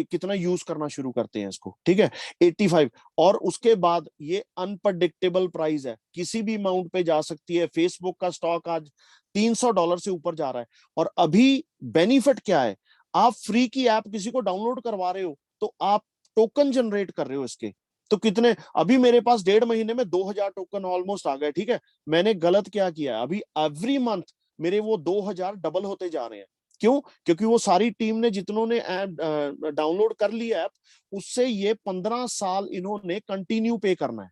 कितना यूज करना शुरू करते हैं इसको, ठीक है। 85, और उसके बाद ये अनप्रडिक्टेबल प्राइस है, किसी भी अमाउंट पे जा सकती है। फेसबुक का स्टॉक आज $300 से ऊपर जा रहा है, और अभी बेनिफिट क्या है, आप फ्री की ऐप किसी को डाउनलोड करवा रहे हो तो आप टोकन जनरेट कर रहे हो इसके। तो कितने, अभी मेरे पास 1.5 महीने में 2000 टोकन ऑलमोस्ट आ गए, ठीक है। मैंने गलत क्या किया, अभी एवरी मंथ मेरे वो 2000 डबल होते जा रहे हैं। क्यों? क्योंकि वो सारी टीम ने, जितनों ने डाउनलोड कर लिया ऐप, उससे ये 15 साल इन्होंने कंटिन्यू पे करना है।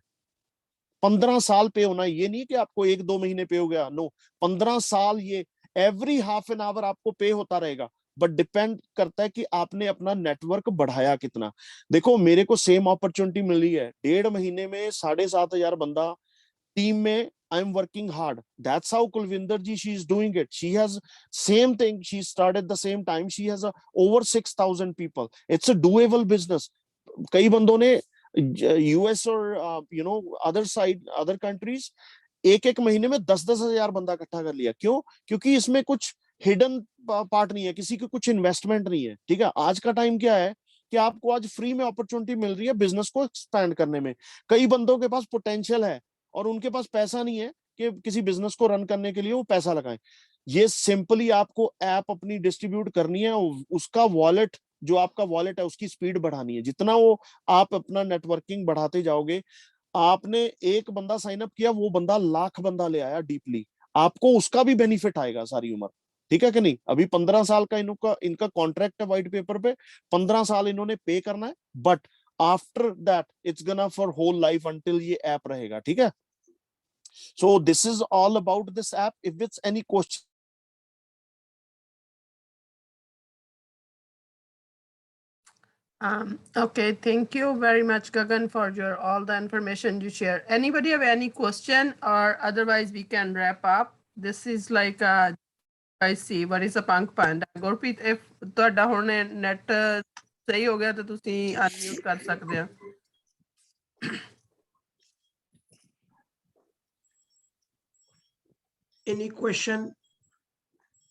15 साल पे होना है, ये नहीं कि आपको 1-2 महीने पे हो गया, नो, 15 साल ये एवरी हाफ एन आवर आपको पे होता रहेगा। बट डिपेंड करता है कि आपने अपना नेटवर्क बढ़ाया कितना। देखो मेरे को सेम अपॉर्चुनिटी मिली है, 1.5 महीने में 7,500 बंदा टीम में, I am working hard, that's how Kulwinder ji, she is doing it, she has same thing, she started the same time, she has over 6,000 people, it's a doable business. कई बंदों ने यूएस और other side, other countries, एक महीने में 10-10 हजार बंदा इकट्ठा कर लिया। क्यों? क्योंकि इसमें कुछ हिडन पार्ट नहीं है, किसी की कुछ इन्वेस्टमेंट नहीं है, ठीक है। आज का टाइम क्या है कि आपको आज फ्री में अपॉर्चुनिटी मिल रही है बिजनेस को एक्सपैंड करने में। कई बंदों के पास पोटेंशियल है और उनके पास पैसा नहीं है कि किसी बिजनेस को रन करने के लिए वो पैसा लगाएं। ये सिंपली आपको ऐप अपनी डिस्ट्रीब्यूट करनी है, उसका वॉलेट, जो आपका वॉलेट है उसकी स्पीड बढ़ानी है। जितना वो आप अपना नेटवर्किंग बढ़ाते जाओगे, आपने एक बंदा साइन अप किया, वो बंदा लाख बंदा ले आया डीपली, आपको उसका भी बेनिफिट आएगा सारी उम्र, ठीक है कि नहीं। अभी 15 साल का इनका कॉन्ट्रैक्ट है व्हाइट पेपर पे, 15 साल इन्होंने पे करना है, but after that it's gonna for whole life until ये ऐप रहेगा, ठीक है। So this is all about this app. If it's any question. Okay, thank you very much, Gagan, for your all the information you share. Anybody have any question, or otherwise we can wrap up? This is like I see what is a Punk Panda. Gurpreet, if ਤੁਹਾਡਾ ਹੁਣ net ਸਹੀ ਹੋ ਗਿਆ ਤਾਂ ਤੁਸੀਂ unmute ਕਰ ਸਕਦੇ ਹੋ। Any question